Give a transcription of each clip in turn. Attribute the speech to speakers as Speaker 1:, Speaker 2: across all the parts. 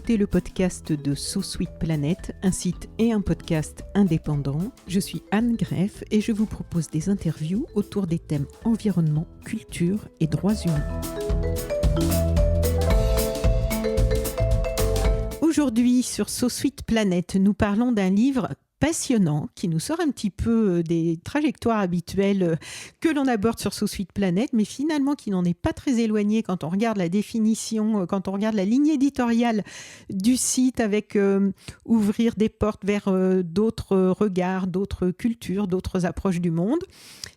Speaker 1: écoutez le podcast de So Sweet Planet, un site et un podcast indépendant. Je suis Anne Greff et je vous propose des interviews autour des thèmes environnement, culture et droits humains. Aujourd'hui, sur So Sweet Planet, nous parlons d'un livre passionnant qui nous sort un petit peu des trajectoires habituelles que l'on aborde sur So Sweet Planet, mais finalement qui n'en est pas très éloigné quand on regarde la définition, quand on regarde la ligne éditoriale du site avec ouvrir des portes vers d'autres regards, d'autres cultures, d'autres approches du monde.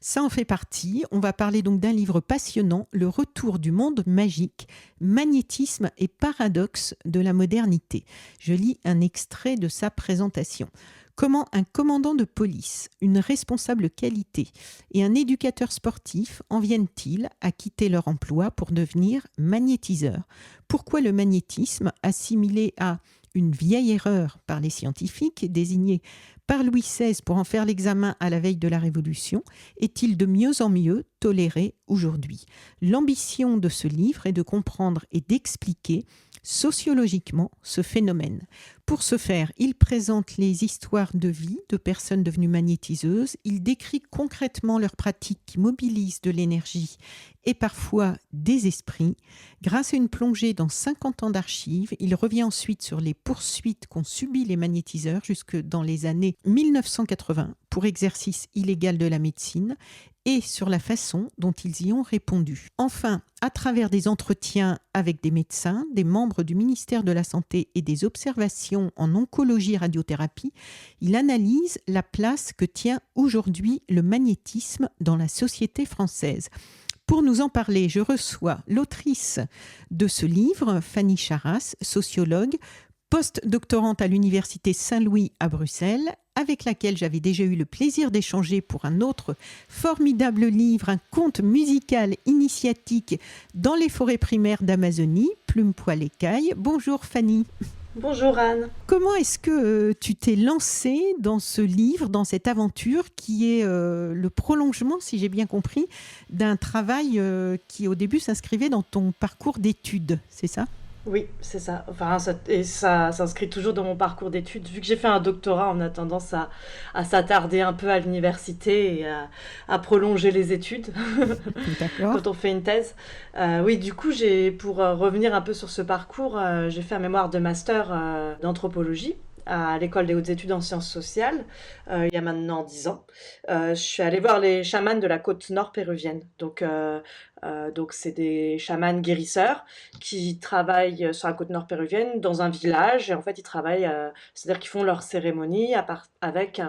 Speaker 1: Ça en fait partie. On va parler donc d'un livre passionnant, Le retour du monde magique, magnétisme et paradoxe de la modernité. Je lis un extrait de sa présentation. Comment un commandant de police, une responsable qualité et un éducateur sportif en viennent-ils à quitter leur emploi pour devenir magnétiseurs ? Pourquoi le magnétisme, assimilé à une vieille erreur par les scientifiques, désigné par Louis XVI pour en faire l'examen à la veille de la Révolution, est-il de mieux en mieux toléré aujourd'hui ? L'ambition de ce livre est de comprendre et d'expliquer sociologiquement ce phénomène. Pour ce faire, il présente les histoires de vie de personnes devenues magnétiseuses, il décrit concrètement leurs pratiques qui mobilisent de l'énergie et parfois des esprits. Grâce à une plongée dans 50 ans d'archives, il revient ensuite sur les poursuites qu'ont subies les magnétiseurs jusque dans les années 1980 pour exercice illégal de la médecine et sur la façon dont ils y ont répondu. Enfin, à travers des entretiens avec des médecins, des membres du ministère de la Santé et des observations en oncologie et radiothérapie, il analyse la place que tient aujourd'hui le magnétisme dans la société française. Pour nous en parler, je reçois l'autrice de ce livre, Fanny Charras, sociologue, post-doctorante à l'Université Saint-Louis à Bruxelles, avec laquelle j'avais déjà eu le plaisir d'échanger pour un autre formidable livre, un conte musical initiatique dans les forêts primaires d'Amazonie, Plume, Poil, Écaille. Bonjour Fanny.
Speaker 2: Bonjour Anne.
Speaker 1: Comment est-ce que tu t'es lancée dans ce livre, dans cette aventure qui est le prolongement, si j'ai bien compris, d'un travail qui au début s'inscrivait dans ton parcours d'études, c'est ça ?
Speaker 2: Oui, c'est ça. Enfin, ça s'inscrit toujours dans mon parcours d'études. Vu que j'ai fait un doctorat, on a tendance à s'attarder un peu à l'université et à prolonger les études
Speaker 1: D'accord.
Speaker 2: quand on fait une thèse. Oui, du coup, pour revenir un peu sur ce parcours, j'ai fait un mémoire de master d'anthropologie à l'école des hautes études en sciences sociales, il y a maintenant 10 ans. Je suis allée voir les chamans de la côte nord péruvienne. Donc c'est des chamans guérisseurs qui travaillent sur la côte nord péruvienne dans un village. Et en fait, ils travaillent, c'est-à-dire qu'ils font leur cérémonie avec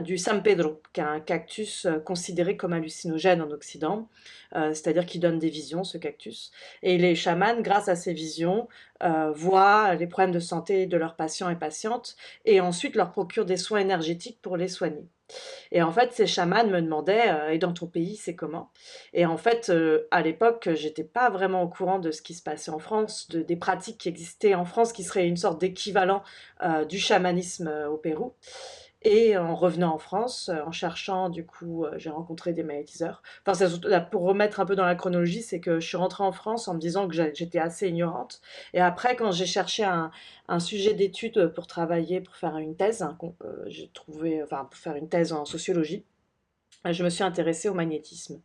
Speaker 2: du San Pedro, qui est un cactus considéré comme hallucinogène en Occident. C'est-à-dire qu'il donne des visions, ce cactus. Et les chamans, grâce à ces visions, voient les problèmes de santé de leurs patients et patientes et ensuite leur procurent des soins énergétiques pour les soigner. Et en fait, ces chamans me demandaient et dans ton pays, c'est comment ? Et en fait, à l'époque, j'étais pas vraiment au courant de ce qui se passait en France, des pratiques qui existaient en France, qui seraient une sorte d'équivalent du chamanisme au Pérou. Et en revenant en France, en cherchant, du coup, j'ai rencontré des magnétiseurs. Enfin, pour remettre un peu dans la chronologie, c'est que je suis rentrée en France en me disant que j'étais assez ignorante. Et après, quand j'ai cherché un sujet d'étude pour travailler, pour faire une thèse, pour faire une thèse en sociologie, je me suis intéressée au magnétisme.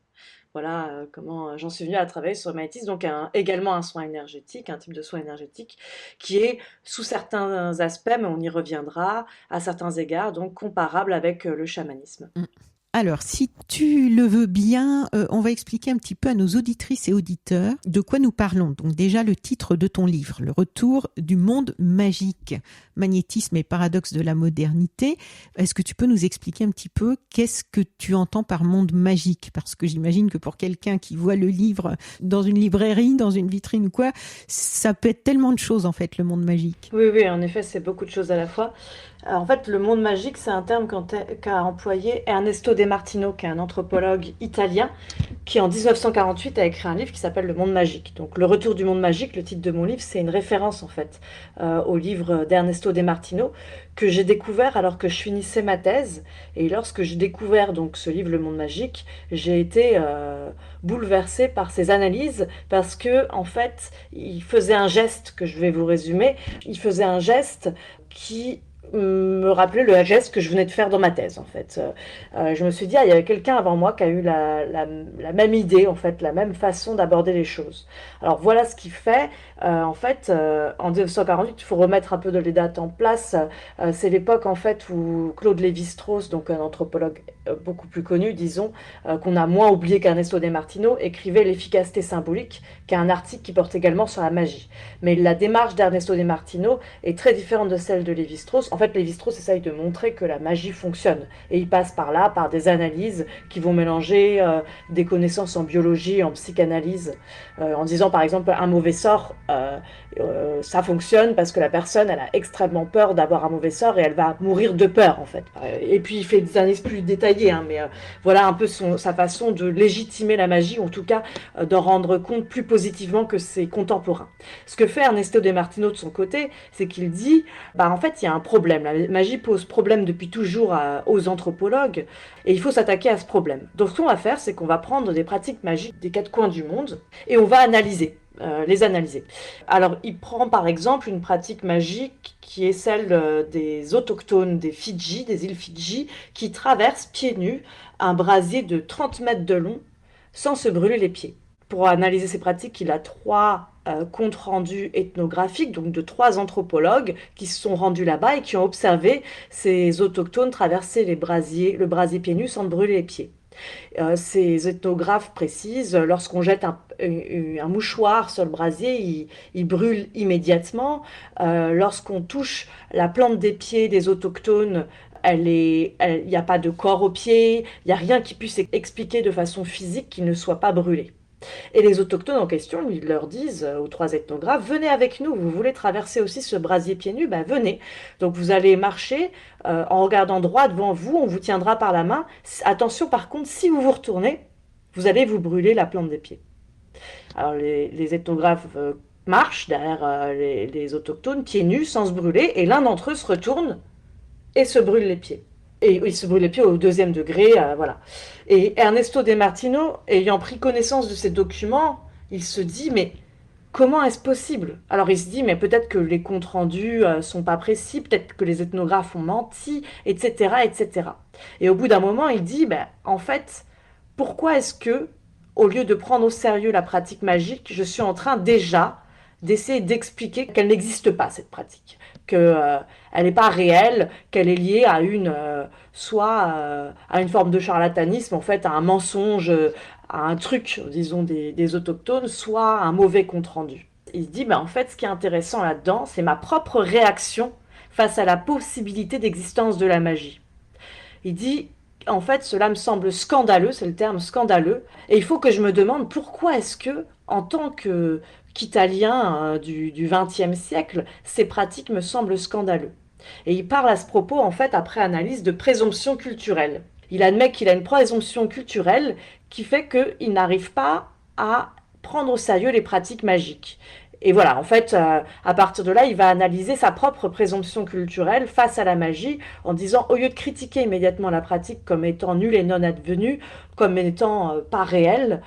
Speaker 2: Voilà comment j'en suis venue à travailler sur le magnétisme, donc également un soin énergétique, un type de soin énergétique qui est, sous certains aspects, mais on y reviendra, à certains égards, donc comparable avec le chamanisme.
Speaker 1: Alors, si tu le veux bien, on va expliquer un petit peu à nos auditrices et auditeurs de quoi nous parlons. Donc déjà, le titre de ton livre, Le retour du monde magique, magnétisme et paradoxe de la modernité. Est-ce que tu peux nous expliquer un petit peu qu'est-ce que tu entends par monde magique ? Parce que j'imagine que pour quelqu'un qui voit le livre dans une librairie, dans une vitrine ou quoi, ça peut être tellement de choses en fait, le monde magique.
Speaker 2: Oui, en effet, c'est beaucoup de choses à la fois. En fait, le monde magique, c'est un terme qu'a employé Ernesto De Martino, qui est un anthropologue italien, qui en 1948 a écrit un livre qui s'appelle Le Monde Magique. Donc Le Retour du Monde Magique, le titre de mon livre, c'est une référence en fait au livre d'Ernesto De Martino que j'ai découvert alors que je finissais ma thèse. Et lorsque j'ai découvert donc ce livre Le Monde Magique, j'ai été bouleversée par ses analyses parce que en fait, il faisait un geste que je vais vous résumer. Il faisait un geste qui me rappeler le geste que je venais de faire dans ma thèse en fait. Je me suis dit, ah, il y avait quelqu'un avant moi qui a eu la même idée, en fait, la même façon d'aborder les choses. Alors voilà ce qu'il fait. En fait, en 1948, il faut remettre un peu de les dates en place. C'est l'époque en fait où Claude Lévi-Strauss, donc un anthropologue beaucoup plus connu, disons, qu'on a moins oublié qu'Ernesto De Martino, écrivait L'efficacité symbolique, qui est un article qui porte également sur la magie. Mais la démarche d'Ernesto De Martino est très différente de celle de Lévi-Strauss. En fait, Lévi-Strauss essaye de montrer que la magie fonctionne. Et il passe par là, par des analyses qui vont mélanger des connaissances en biologie, en psychanalyse, en disant par exemple un mauvais sort, ça fonctionne parce que la personne, elle a extrêmement peur d'avoir un mauvais sort et elle va mourir de peur en fait. Et puis il fait des analyses plus détaillées, hein, mais voilà un peu sa façon de légitimer la magie, ou en tout cas d'en rendre compte plus positivement que ses contemporains. Ce que fait Ernesto De Martino de son côté, c'est qu'il dit, bah en fait il y a un problème, la magie pose problème depuis toujours aux anthropologues, et il faut s'attaquer à ce problème. Donc ce qu'on va faire, c'est qu'on va prendre des pratiques magiques des quatre coins du monde, et on va analyser. Les analyser. Alors, il prend par exemple une pratique magique qui est celle des autochtones des Fidji, des îles Fidji, qui traversent pieds nus un brasier de 30 mètres de long sans se brûler les pieds. Pour analyser ces pratiques, il a trois comptes rendus ethnographiques, donc de trois anthropologues qui se sont rendus là-bas et qui ont observé ces autochtones traverser le brasier pieds nus sans brûler les pieds. Ces ethnographes précisent, lorsqu'on jette un mouchoir sur le brasier, il brûle immédiatement. Lorsqu'on touche la plante des pieds des autochtones, il n'y a pas de corps aux pieds, il n'y a rien qui puisse expliquer de façon physique qu'il ne soit pas brûlé. Et les autochtones en question, ils leur disent aux trois ethnographes, venez avec nous, vous voulez traverser aussi ce brasier pieds nus, ben venez. Donc vous allez marcher en regardant droit devant vous, on vous tiendra par la main. Attention par contre, si vous vous retournez, vous allez vous brûler la plante des pieds. Alors les ethnographes marchent derrière les autochtones, pieds nus, sans se brûler, et l'un d'entre eux se retourne et se brûle les pieds. Et il se brûle les pieds au deuxième degré, voilà. Et Ernesto De Martino, ayant pris connaissance de ces documents, il se dit, mais comment est-ce possible? Alors il se dit, mais peut-être que les comptes rendus sont pas précis, peut-être que les ethnographes ont menti, etc., etc. Et au bout d'un moment, il dit, ben, en fait, pourquoi est-ce que, au lieu de prendre au sérieux la pratique magique, je suis en train déjà d'essayer d'expliquer qu'elle n'existe pas, cette pratique, qu'elle n'est pas réelle, qu'elle est liée à à une forme de charlatanisme, en fait, à un mensonge, à un truc, disons, des autochtones, soit à un mauvais compte-rendu. Il se dit, ben, en fait, ce qui est intéressant là-dedans, c'est ma propre réaction face à la possibilité d'existence de la magie. Il dit, en fait, cela me semble scandaleux, c'est le terme scandaleux, et il faut que je me demande pourquoi est-ce que, en tant qu'Italien du XXe siècle, ces pratiques me semblent scandaleux. Et il parle à ce propos, en fait, après analyse de présomption culturelle. Il admet qu'il a une présomption culturelle qui fait qu'il n'arrive pas à prendre au sérieux les pratiques magiques. Et voilà, en fait, à partir de là, il va analyser sa propre présomption culturelle face à la magie en disant, au lieu de critiquer immédiatement la pratique comme étant nulle et non advenue, comme étant pas réelle,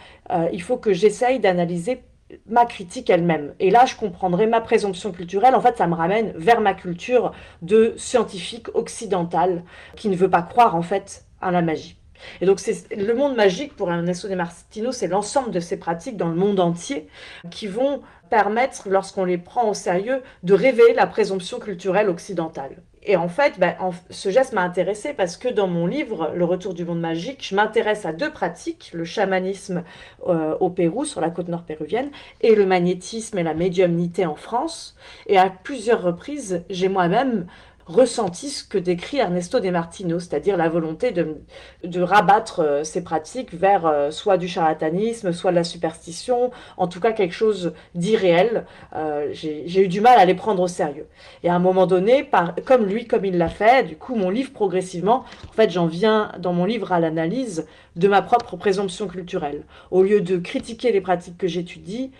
Speaker 2: il faut que j'essaye d'analyser ma critique elle-même. Et là, je comprendrai ma présomption culturelle. En fait, ça me ramène vers ma culture de scientifique occidental qui ne veut pas croire, en fait, à la magie. Et donc, c'est le monde magique pour Ernesto De Martino, c'est l'ensemble de ces pratiques dans le monde entier qui vont permettre, lorsqu'on les prend au sérieux, de révéler la présomption culturelle occidentale. Et en fait, ce geste m'a intéressée parce que dans mon livre, Le Retour du monde magique, je m'intéresse à deux pratiques, le chamanisme au Pérou, sur la côte nord péruvienne, et le magnétisme et la médiumnité en France. Et à plusieurs reprises, j'ai moi-même ressenti ce que décrit Ernesto De Martino, c'est-à-dire la volonté de rabattre ces pratiques vers soit du charlatanisme, soit de la superstition, en tout cas quelque chose d'irréel. J'ai eu du mal à les prendre au sérieux. Et à un moment donné, comme lui, comme il l'a fait, du coup, mon livre progressivement, en fait, j'en viens dans mon livre à l'analyse de ma propre présomption culturelle. Au lieu de critiquer les pratiques que j'étudie,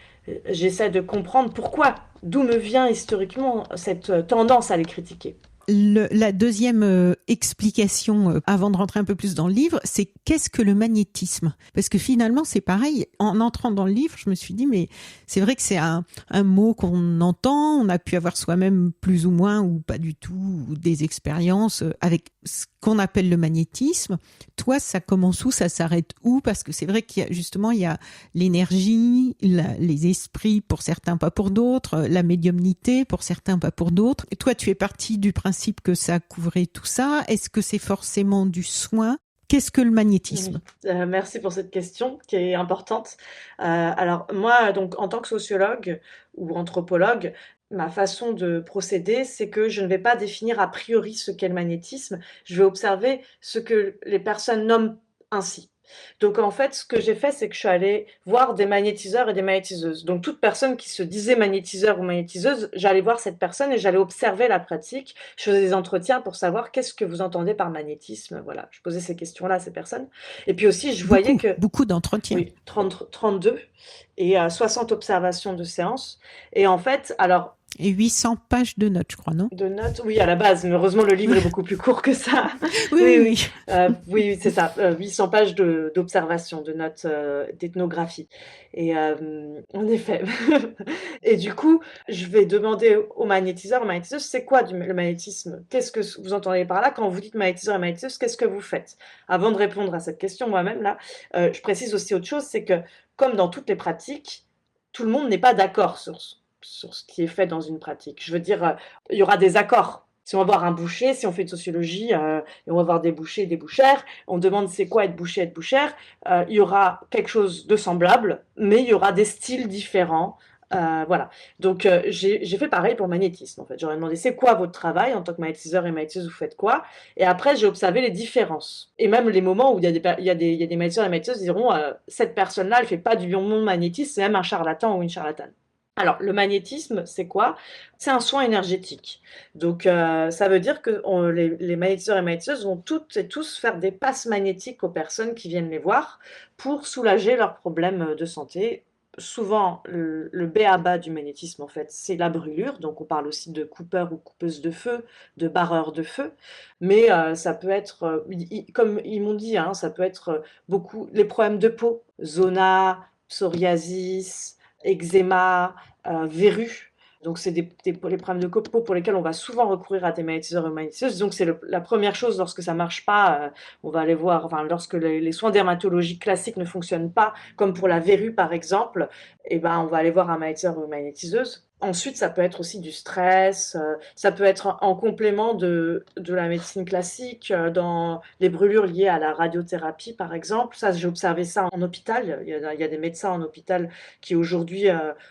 Speaker 2: j'essaie de comprendre pourquoi, d'où me vient historiquement cette tendance à les critiquer.
Speaker 1: La deuxième explication, avant de rentrer un peu plus dans le livre, c'est qu'est-ce que le magnétisme? Parce que finalement, c'est pareil. En entrant dans le livre, je me suis dit, mais c'est vrai que c'est un mot qu'on entend. On a pu avoir soi-même plus ou moins ou pas du tout des expériences avec ce qu'on appelle le magnétisme. Toi, ça commence où? Ça s'arrête où? Parce que c'est vrai qu'il y a justement, il y a l'énergie, les esprits pour certains, pas pour d'autres, la médiumnité pour certains, pas pour d'autres. Et toi, tu es parti du principe que ça couvrait tout ça. Est-ce que c'est forcément du soin? Qu'est-ce que le magnétisme?
Speaker 2: Merci pour cette question qui est importante. Alors moi, donc en tant que sociologue ou anthropologue, ma façon de procéder, c'est que je ne vais pas définir a priori ce qu'est le magnétisme. Je vais observer ce que les personnes nomment ainsi. Donc en fait, ce que j'ai fait, c'est que je suis allée voir des magnétiseurs et des magnétiseuses. Donc toute personne qui se disait magnétiseur ou magnétiseuse, j'allais voir cette personne et j'allais observer la pratique. Je faisais des entretiens pour savoir qu'est-ce que vous entendez par magnétisme. Voilà, je posais ces questions-là à ces personnes. Et puis aussi, je voyais que
Speaker 1: Beaucoup d'entretiens.
Speaker 2: oui, 32 et 60 observations de séances. Et en fait, alors
Speaker 1: Et 800 pages de notes, je crois, non?
Speaker 2: de notes, oui, à la base, mais heureusement, le livre est beaucoup plus court que ça.
Speaker 1: Oui,
Speaker 2: Oui,
Speaker 1: oui,
Speaker 2: oui,
Speaker 1: oui.
Speaker 2: oui, c'est ça, 800 pages d'observations, de notes, d'ethnographie et en effet et du coup, je vais demander aux magnétiseurs, aux magnétiseuses: «C'est quoi le magnétisme? Qu'est-ce que vous entendez par là? Quand vous dites magnétiseur et magnétiseuse, qu'est-ce que vous faites?» Avant de répondre à cette question moi-même là, je précise aussi autre chose, c'est que comme dans toutes les pratiques, tout le monde n'est pas d'accord sur ce qui est fait dans une pratique. Je veux dire, il y aura des accords. Si on va voir un boucher, si on fait de sociologie, et on va voir des bouchers et des bouchères, on demande c'est quoi être boucher, être bouchère, il y aura quelque chose de semblable, mais il y aura des styles différents. Voilà. Donc j'ai fait pareil pour le magnétisme en fait. J'aurais demandé c'est quoi votre travail en tant que magnétiseur et magnétiseuse, vous faites quoi? Et après j'ai observé les différences. Et même les moments où il y a des magnétiseurs et magnétiseuses qui diront cette personne-là, elle fait pas du bon magnétisme, c'est même un charlatan ou une charlatane. Alors, le magnétisme, c'est quoi? C'est un soin énergétique. Donc, ça veut dire que les magnétiseurs et magnétiseuses vont toutes et tous faire des passes magnétiques aux personnes qui viennent les voir pour soulager leurs problèmes de santé. Souvent, le b.a.-ba du magnétisme, en fait, c'est la brûlure. Donc, on parle aussi de coupeur ou coupeuse de feu, de barreur de feu. Mais ça peut être, comme ils m'ont dit, hein, ça peut être beaucoup les problèmes de peau, zona, psoriasis, eczéma, verrues. Donc c'est les problèmes de peau pour lesquels on va souvent recourir à des magnétiseurs et magnétiseuses. Donc c'est la première chose lorsque ça marche pas, on va aller voir, enfin lorsque les soins dermatologiques classiques ne fonctionnent pas, comme pour la verrue par exemple, et ben on va aller voir un magnétiseur ou une magnétiseuse. Ensuite, ça peut être aussi du stress, ça peut être en complément de la médecine classique, dans les brûlures liées à la radiothérapie, par exemple. Ça, j'ai observé ça en hôpital. Il y a des médecins en hôpital qui aujourd'hui,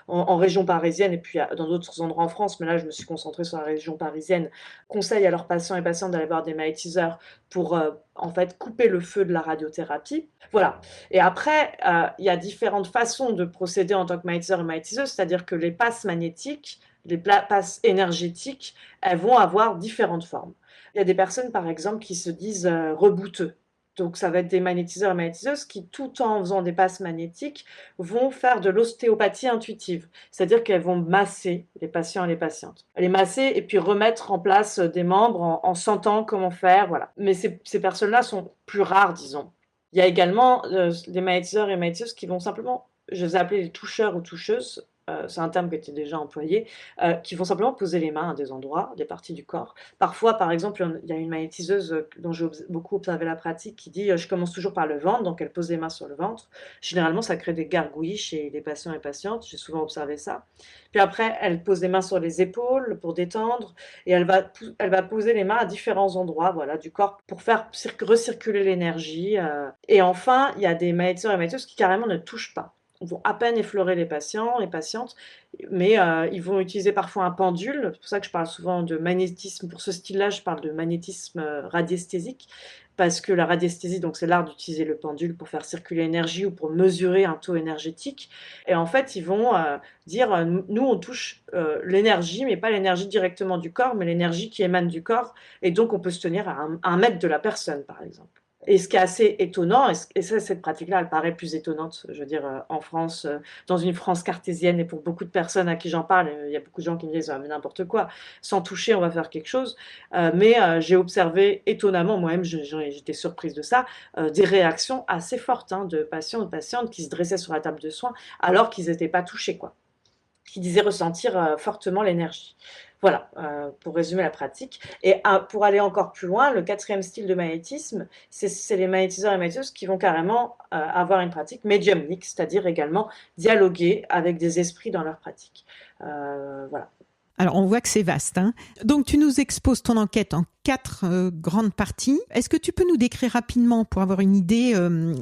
Speaker 2: en région parisienne et puis dans d'autres endroits en France, mais là, je me suis concentrée sur la région parisienne, conseillent à leurs patients et patientes d'aller voir des magnétiseurs pour, en fait, couper le feu de la radiothérapie. Voilà. Et après, il y a différentes façons de procéder en tant que magnétiseur et magnétiseuse, c'est-à-dire que les passes magnétiques, les passes énergétiques, elles vont avoir différentes formes. Il y a des personnes, par exemple, qui se disent rebouteux. Donc, ça va être des magnétiseurs et magnétiseuses qui, tout en faisant des passes magnétiques, vont faire de l'ostéopathie intuitive. C'est-à-dire qu'elles vont masser les patients et les patientes. Les masser et puis remettre en place des membres en sentant comment faire, voilà. Mais ces personnes-là sont plus rares, disons. Il y a également des magnétiseurs et magnétiseuses qui vont simplement, je les ai appelés les toucheurs ou toucheuses, c'est un terme qui était déjà employé, qui vont simplement poser les mains à des endroits, des parties du corps. Parfois, par exemple, il y a une magnétiseuse dont j'ai beaucoup observé la pratique qui dit je commence toujours par le ventre, donc elle pose les mains sur le ventre. Généralement, ça crée des gargouillis chez les patients et patientes, j'ai souvent observé ça. Puis après, elle pose les mains sur les épaules pour détendre et elle va poser les mains à différents endroits voilà, du corps pour faire recirculer l'énergie. Et enfin, il y a des magnétiseurs et magnétiseuses qui carrément ne touchent pas. vont à peine effleurer les patients et patientes, mais ils vont utiliser parfois un pendule. C'est pour ça que je parle souvent de magnétisme. Pour ce style-là, je parle de magnétisme radiesthésique, parce que la radiesthésie, donc c'est l'art d'utiliser le pendule pour faire circuler l'énergie ou pour mesurer un taux énergétique. Et en fait, ils vont dire, nous, on touche l'énergie, mais pas l'énergie directement du corps, mais l'énergie qui émane du corps. Et donc, on peut se tenir à 1 mètre de la personne, par exemple. Et ce qui est assez étonnant, et ça, cette pratique-là, elle paraît plus étonnante, je veux dire, en France, dans une France cartésienne, et pour beaucoup de personnes à qui j'en parle, il y a beaucoup de gens qui me disent, ah, mais n'importe quoi, sans toucher, on va faire quelque chose. Mais j'ai observé étonnamment, moi-même, j'étais surprise de ça, des réactions assez fortes, hein, de patients et de patientes qui se dressaient sur la table de soins alors qu'ils n'étaient pas touchés, quoi, qui disaient ressentir fortement l'énergie. Voilà, pour résumer la pratique. Et pour aller encore plus loin, le 4e style de magnétisme, c'est les magnétiseurs et magnétiseuses qui vont carrément avoir une pratique médiumnique, c'est-à-dire également dialoguer avec des esprits dans leur pratique. Voilà.
Speaker 1: Alors, on voit que c'est vaste, hein. Donc, tu nous exposes ton enquête en 4 grandes parties. Est-ce que tu peux nous décrire rapidement, pour avoir une idée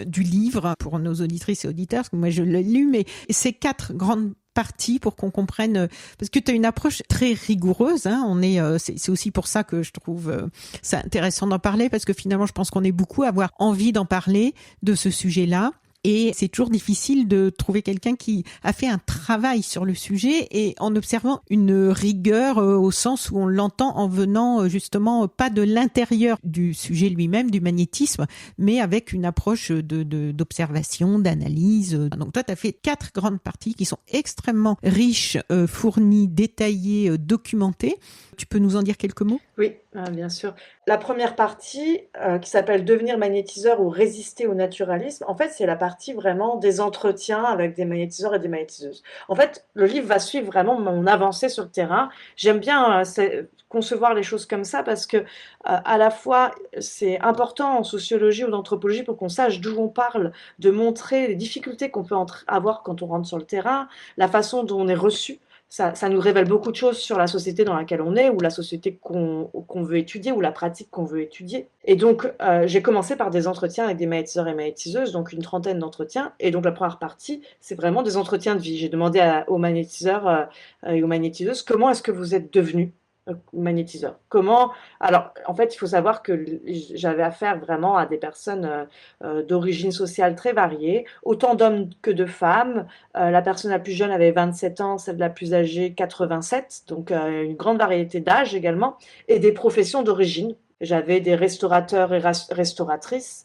Speaker 1: du livre, pour nos auditrices et auditeurs, parce que moi, je l'ai lu, mais ces 4 grandes parties pour qu'on comprenne, parce que tu as une approche très rigoureuse, hein. C'est aussi pour ça que je trouve ça intéressant d'en parler, parce que finalement, je pense qu'on est beaucoup à avoir envie d'en parler de ce sujet-là. Et c'est toujours difficile de trouver quelqu'un qui a fait un travail sur le sujet et en observant une rigueur au sens où on l'entend en venant justement pas de l'intérieur du sujet lui-même, du magnétisme, mais avec une approche d'observation, d'analyse. Donc toi, tu as fait 4 grandes parties qui sont extrêmement riches, fournies, détaillées, documentées. Tu peux nous en dire quelques mots ?
Speaker 2: Oui, bien sûr. La première partie, qui s'appelle Devenir magnétiseur ou résister au naturalisme, en fait, c'est la partie vraiment des entretiens avec des magnétiseurs et des magnétiseuses. En fait, le livre va suivre vraiment mon avancée sur le terrain. J'aime bien concevoir les choses comme ça parce que à la fois, c'est important en sociologie ou d'anthropologie pour qu'on sache d'où on parle, de montrer les difficultés qu'on peut avoir quand on rentre sur le terrain, la façon dont on est reçu. Ça nous révèle beaucoup de choses sur la société dans laquelle on est, ou la société qu'on veut étudier, ou la pratique qu'on veut étudier. Et donc, j'ai commencé par des entretiens avec des magnétiseurs et magnétiseuses, donc une 30aine d'entretiens. Et donc, la première partie, c'est vraiment des entretiens de vie. J'ai demandé aux magnétiseurs et aux magnétiseuses, comment est-ce que vous êtes devenus magnétiseur. Comment? Alors, en fait, il faut savoir que j'avais affaire vraiment à des personnes d'origine sociale très variée, autant d'hommes que de femmes. La personne la plus jeune avait 27 ans, celle la plus âgée 87, donc une grande variété d'âge également, et des professions d'origine. J'avais des restaurateurs et restauratrices,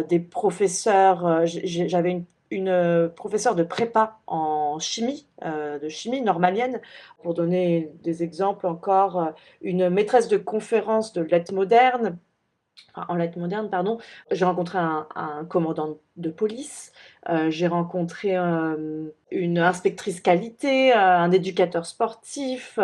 Speaker 2: des professeurs, j'avais une professeure de prépa en chimie, de chimie normalienne, pour donner des exemples encore, une maîtresse de conférence de lettres modernes, enfin, en lettres modernes, pardon. J'ai rencontré un commandant de police, j'ai rencontré une inspectrice qualité, un éducateur sportif,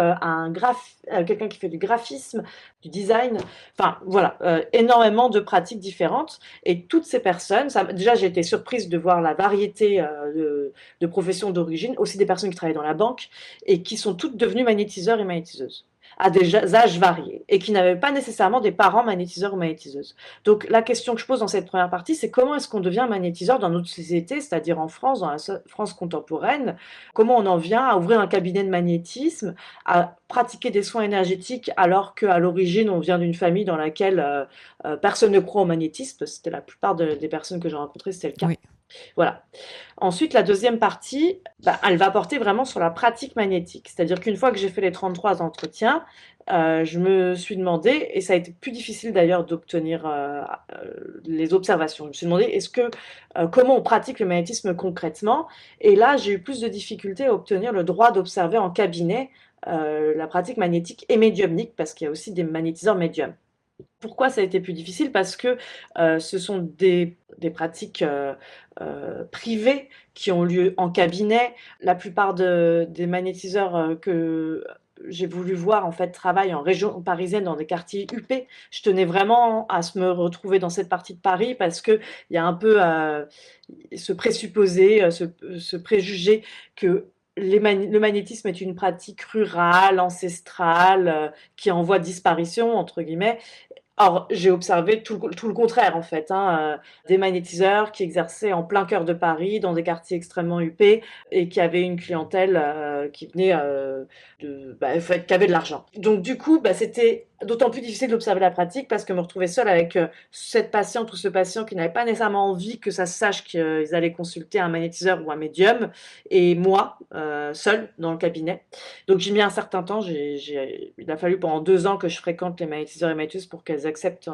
Speaker 2: quelqu'un qui fait du graphisme, du design, enfin voilà, énormément de pratiques différentes. Et toutes ces personnes, déjà j'ai été surprise de voir la variété de professions d'origine, aussi des personnes qui travaillent dans la banque et qui sont toutes devenues magnétiseurs et magnétiseuses à des âges variés et qui n'avaient pas nécessairement des parents magnétiseurs ou magnétiseuses. Donc la question que je pose dans cette première partie, c'est comment est-ce qu'on devient magnétiseur dans notre société, c'est-à-dire en France, dans la France contemporaine, comment on en vient à ouvrir un cabinet de magnétisme, à pratiquer des soins énergétiques alors qu'à l'origine on vient d'une famille dans laquelle personne ne croit au magnétisme, c'était la plupart des personnes que j'ai rencontrées, c'était le cas.
Speaker 1: Oui.
Speaker 2: Voilà. Ensuite, la deuxième partie, elle va porter vraiment sur la pratique magnétique. C'est-à-dire qu'une fois que j'ai fait les 33 entretiens, je me suis demandé, et ça a été plus difficile d'ailleurs d'obtenir les observations, je me suis demandé comment on pratique le magnétisme concrètement. Et là, j'ai eu plus de difficultés à obtenir le droit d'observer en cabinet la pratique magnétique et médiumnique, parce qu'il y a aussi des magnétiseurs médiums. Pourquoi ça a été plus difficile? Parce que ce sont des pratiques privées qui ont lieu en cabinet. La plupart des magnétiseurs que j'ai voulu voir en fait travaillent en région parisienne dans des quartiers huppés. Je tenais vraiment à me retrouver dans cette partie de Paris parce qu'il y a un peu ce présupposé, ce préjugé que le magnétisme est une pratique rurale, ancestrale, qui est en voie de disparition, entre guillemets. Alors, j'ai observé tout le contraire, en fait, hein, des magnétiseurs qui exerçaient en plein cœur de Paris, dans des quartiers extrêmement huppés et qui avaient une clientèle, qui venait, en fait, qui avait de l'argent. Donc du coup, c'était d'autant plus difficile d'observer la pratique parce que me retrouver seule avec, cette patiente ou ce patient qui n'avait pas nécessairement envie que ça se sache qu'ils allaient consulter un magnétiseur ou un médium et moi, seule dans le cabinet. Donc j'ai mis un certain temps, il a fallu pendant 2 ans que je fréquente les magnétiseurs et magnétiseuses pour qu'elles acceptent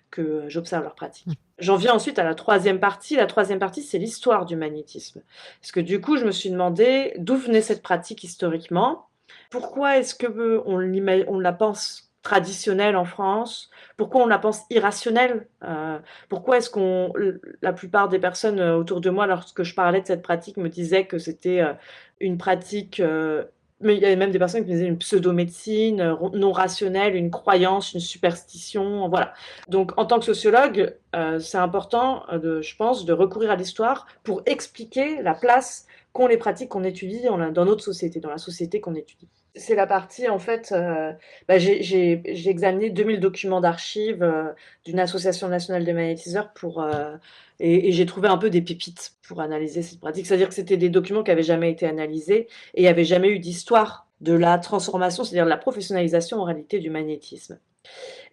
Speaker 2: que j'observe leur pratique. J'en viens ensuite à la troisième partie. La troisième partie, c'est l'histoire du magnétisme. Parce que du coup, je me suis demandé d'où venait cette pratique historiquement. Pourquoi est-ce que on la pense traditionnelle en France? Pourquoi on la pense irrationnelle? Pourquoi est-ce la plupart des personnes autour de moi, lorsque je parlais de cette pratique, me disaient que c'était une pratique mais il y avait même des personnes qui me disaient une pseudo-médecine, non rationnelle, une croyance, une superstition, voilà. Donc en tant que sociologue, c'est important, je pense, de recourir à l'histoire pour expliquer la place qu'ont les pratiques qu'on étudie dans notre société, dans la société qu'on étudie. C'est la partie, en fait, j'ai examiné 2000 documents d'archives d'une association nationale de magnétiseurs et j'ai trouvé un peu des pépites pour analyser cette pratique. C'est-à-dire que c'était des documents qui n'avaient jamais été analysés et il n'y avait jamais eu d'histoire de la transformation, c'est-à-dire de la professionnalisation en réalité du magnétisme.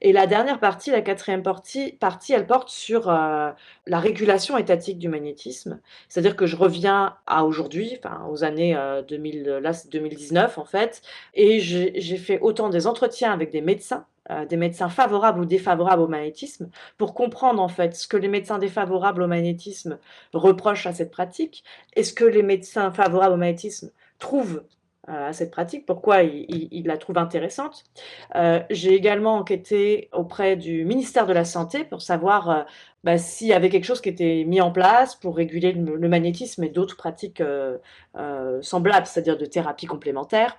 Speaker 2: Et la dernière partie, la quatrième partie, elle porte sur la régulation étatique du magnétisme. C'est-à-dire que je reviens à aujourd'hui, enfin aux années 2000, là c'est 2019 en fait, et j'ai fait autant des entretiens avec des médecins favorables ou défavorables au magnétisme, pour comprendre en fait ce que les médecins défavorables au magnétisme reprochent à cette pratique, et ce que les médecins favorables au magnétisme trouvent à cette pratique, pourquoi ils la trouvent intéressante. J'ai également enquêté auprès du ministère de la Santé pour savoir s'il y avait quelque chose qui était mis en place pour réguler le magnétisme et d'autres pratiques semblables, c'est-à-dire de thérapie complémentaire.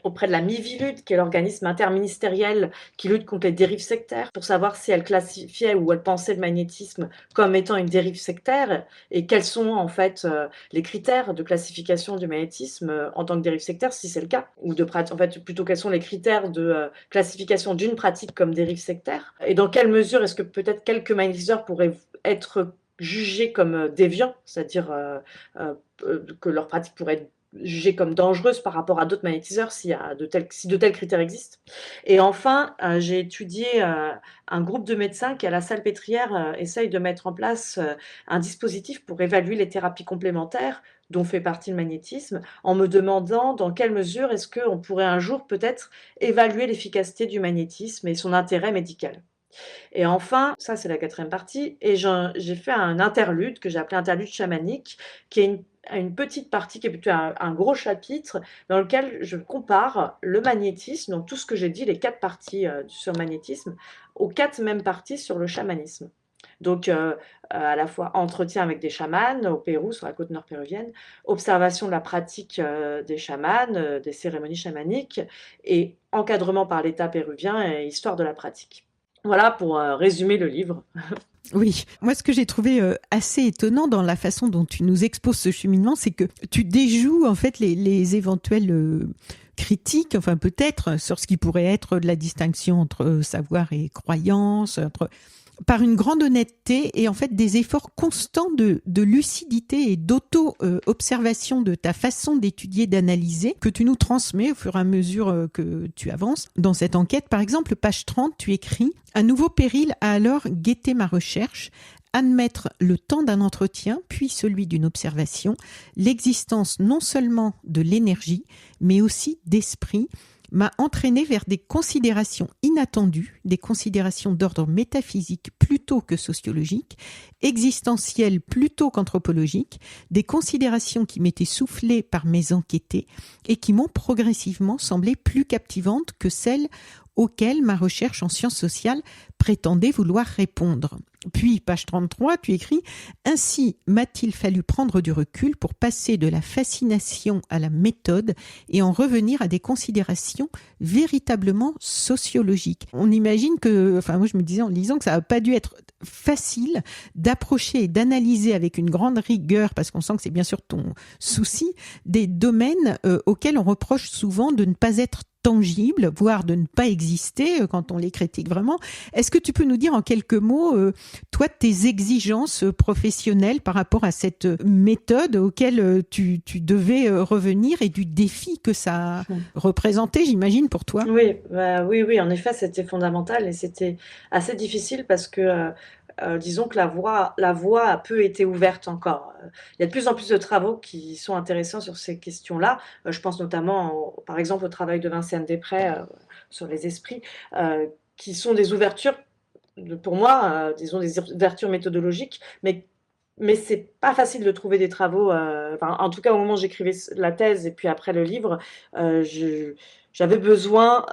Speaker 2: Auprès de la Miviludes, qui est l'organisme interministériel qui lutte contre les dérives sectaires, pour savoir si elle classifiait ou elle pensait le magnétisme comme étant une dérive sectaire et quels sont en fait les critères de classification du magnétisme en tant que dérive sectaire, si c'est le cas, ou en fait plutôt quels sont les critères de classification d'une pratique comme dérive sectaire, et dans quelle mesure est-ce que peut-être quelques magnétiseurs pourraient être jugés comme déviants, c'est-à-dire que leur pratique pourrait être jugée comme dangereuse par rapport à d'autres magnétiseurs si de tels critères existent. Et enfin, j'ai étudié un groupe de médecins qui, à la Salpêtrière, essaye de mettre en place un dispositif pour évaluer les thérapies complémentaires dont fait partie le magnétisme, en me demandant dans quelle mesure est-ce qu'on pourrait un jour peut-être évaluer l'efficacité du magnétisme et son intérêt médical. Et enfin, ça c'est la quatrième partie, et j'ai fait un interlude que j'ai appelé interlude chamanique, qui est une petite partie qui est plutôt un gros chapitre dans lequel je compare le magnétisme, donc tout ce que j'ai dit, les 4 parties sur le magnétisme, aux 4 mêmes parties sur le chamanisme. Donc à la fois entretien avec des chamans au Pérou, sur la côte nord péruvienne, observation de la pratique des chamans, des cérémonies chamaniques, et encadrement par l'État péruvien et histoire de la pratique. Voilà pour résumer le livre.
Speaker 1: Oui, moi ce que j'ai trouvé assez étonnant dans la façon dont tu nous exposes ce cheminement, c'est que tu déjoues en fait les éventuelles critiques, enfin peut-être sur ce qui pourrait être de la distinction entre savoir et croyance, par une grande honnêteté et en fait des efforts constants de lucidité et d'auto-observation de ta façon d'étudier, d'analyser, que tu nous transmets au fur et à mesure que tu avances. Dans cette enquête, par exemple, page 30, tu écris « Un nouveau péril a alors guetté ma recherche ». Admettre le temps d'un entretien, puis celui d'une observation, l'existence non seulement de l'énergie, mais aussi d'esprit, m'a entraîné vers des considérations inattendues, des considérations d'ordre métaphysique plutôt que sociologique, existentielles plutôt qu'anthropologiques, des considérations qui m'étaient soufflées par mes enquêtés et qui m'ont progressivement semblé plus captivantes que celles auxquelles ma recherche en sciences sociales prétendait vouloir répondre. Puis, page 33, tu écris « Ainsi m'a-t-il fallu prendre du recul pour passer de la fascination à la méthode et en revenir à des considérations véritablement sociologiques. » On imagine que, enfin moi je me disais en lisant que ça n'a pas dû être facile d'approcher et d'analyser avec une grande rigueur, parce qu'on sent que c'est bien sûr ton souci, des domaines auxquels on reproche souvent de ne pas être tangibles, voire de ne pas exister quand on les critique vraiment. Est-ce que tu peux nous dire en quelques mots, toi, tes exigences professionnelles par rapport à cette méthode auquel tu devais revenir et du défi que ça représentait, j'imagine, pour toi?
Speaker 2: Oui, oui, en effet, c'était fondamental et c'était assez difficile parce que disons que la voie a peu été ouverte encore. Il y a de plus en plus de travaux qui sont intéressants sur ces questions-là. Je pense notamment, par exemple, au travail de Vinciane Després sur les esprits, qui sont des ouvertures, pour moi, disons des ouvertures méthodologiques, mais c'est pas facile de trouver des travaux. Enfin, en tout cas, au moment où j'écrivais la thèse et puis après le livre, j'avais besoin.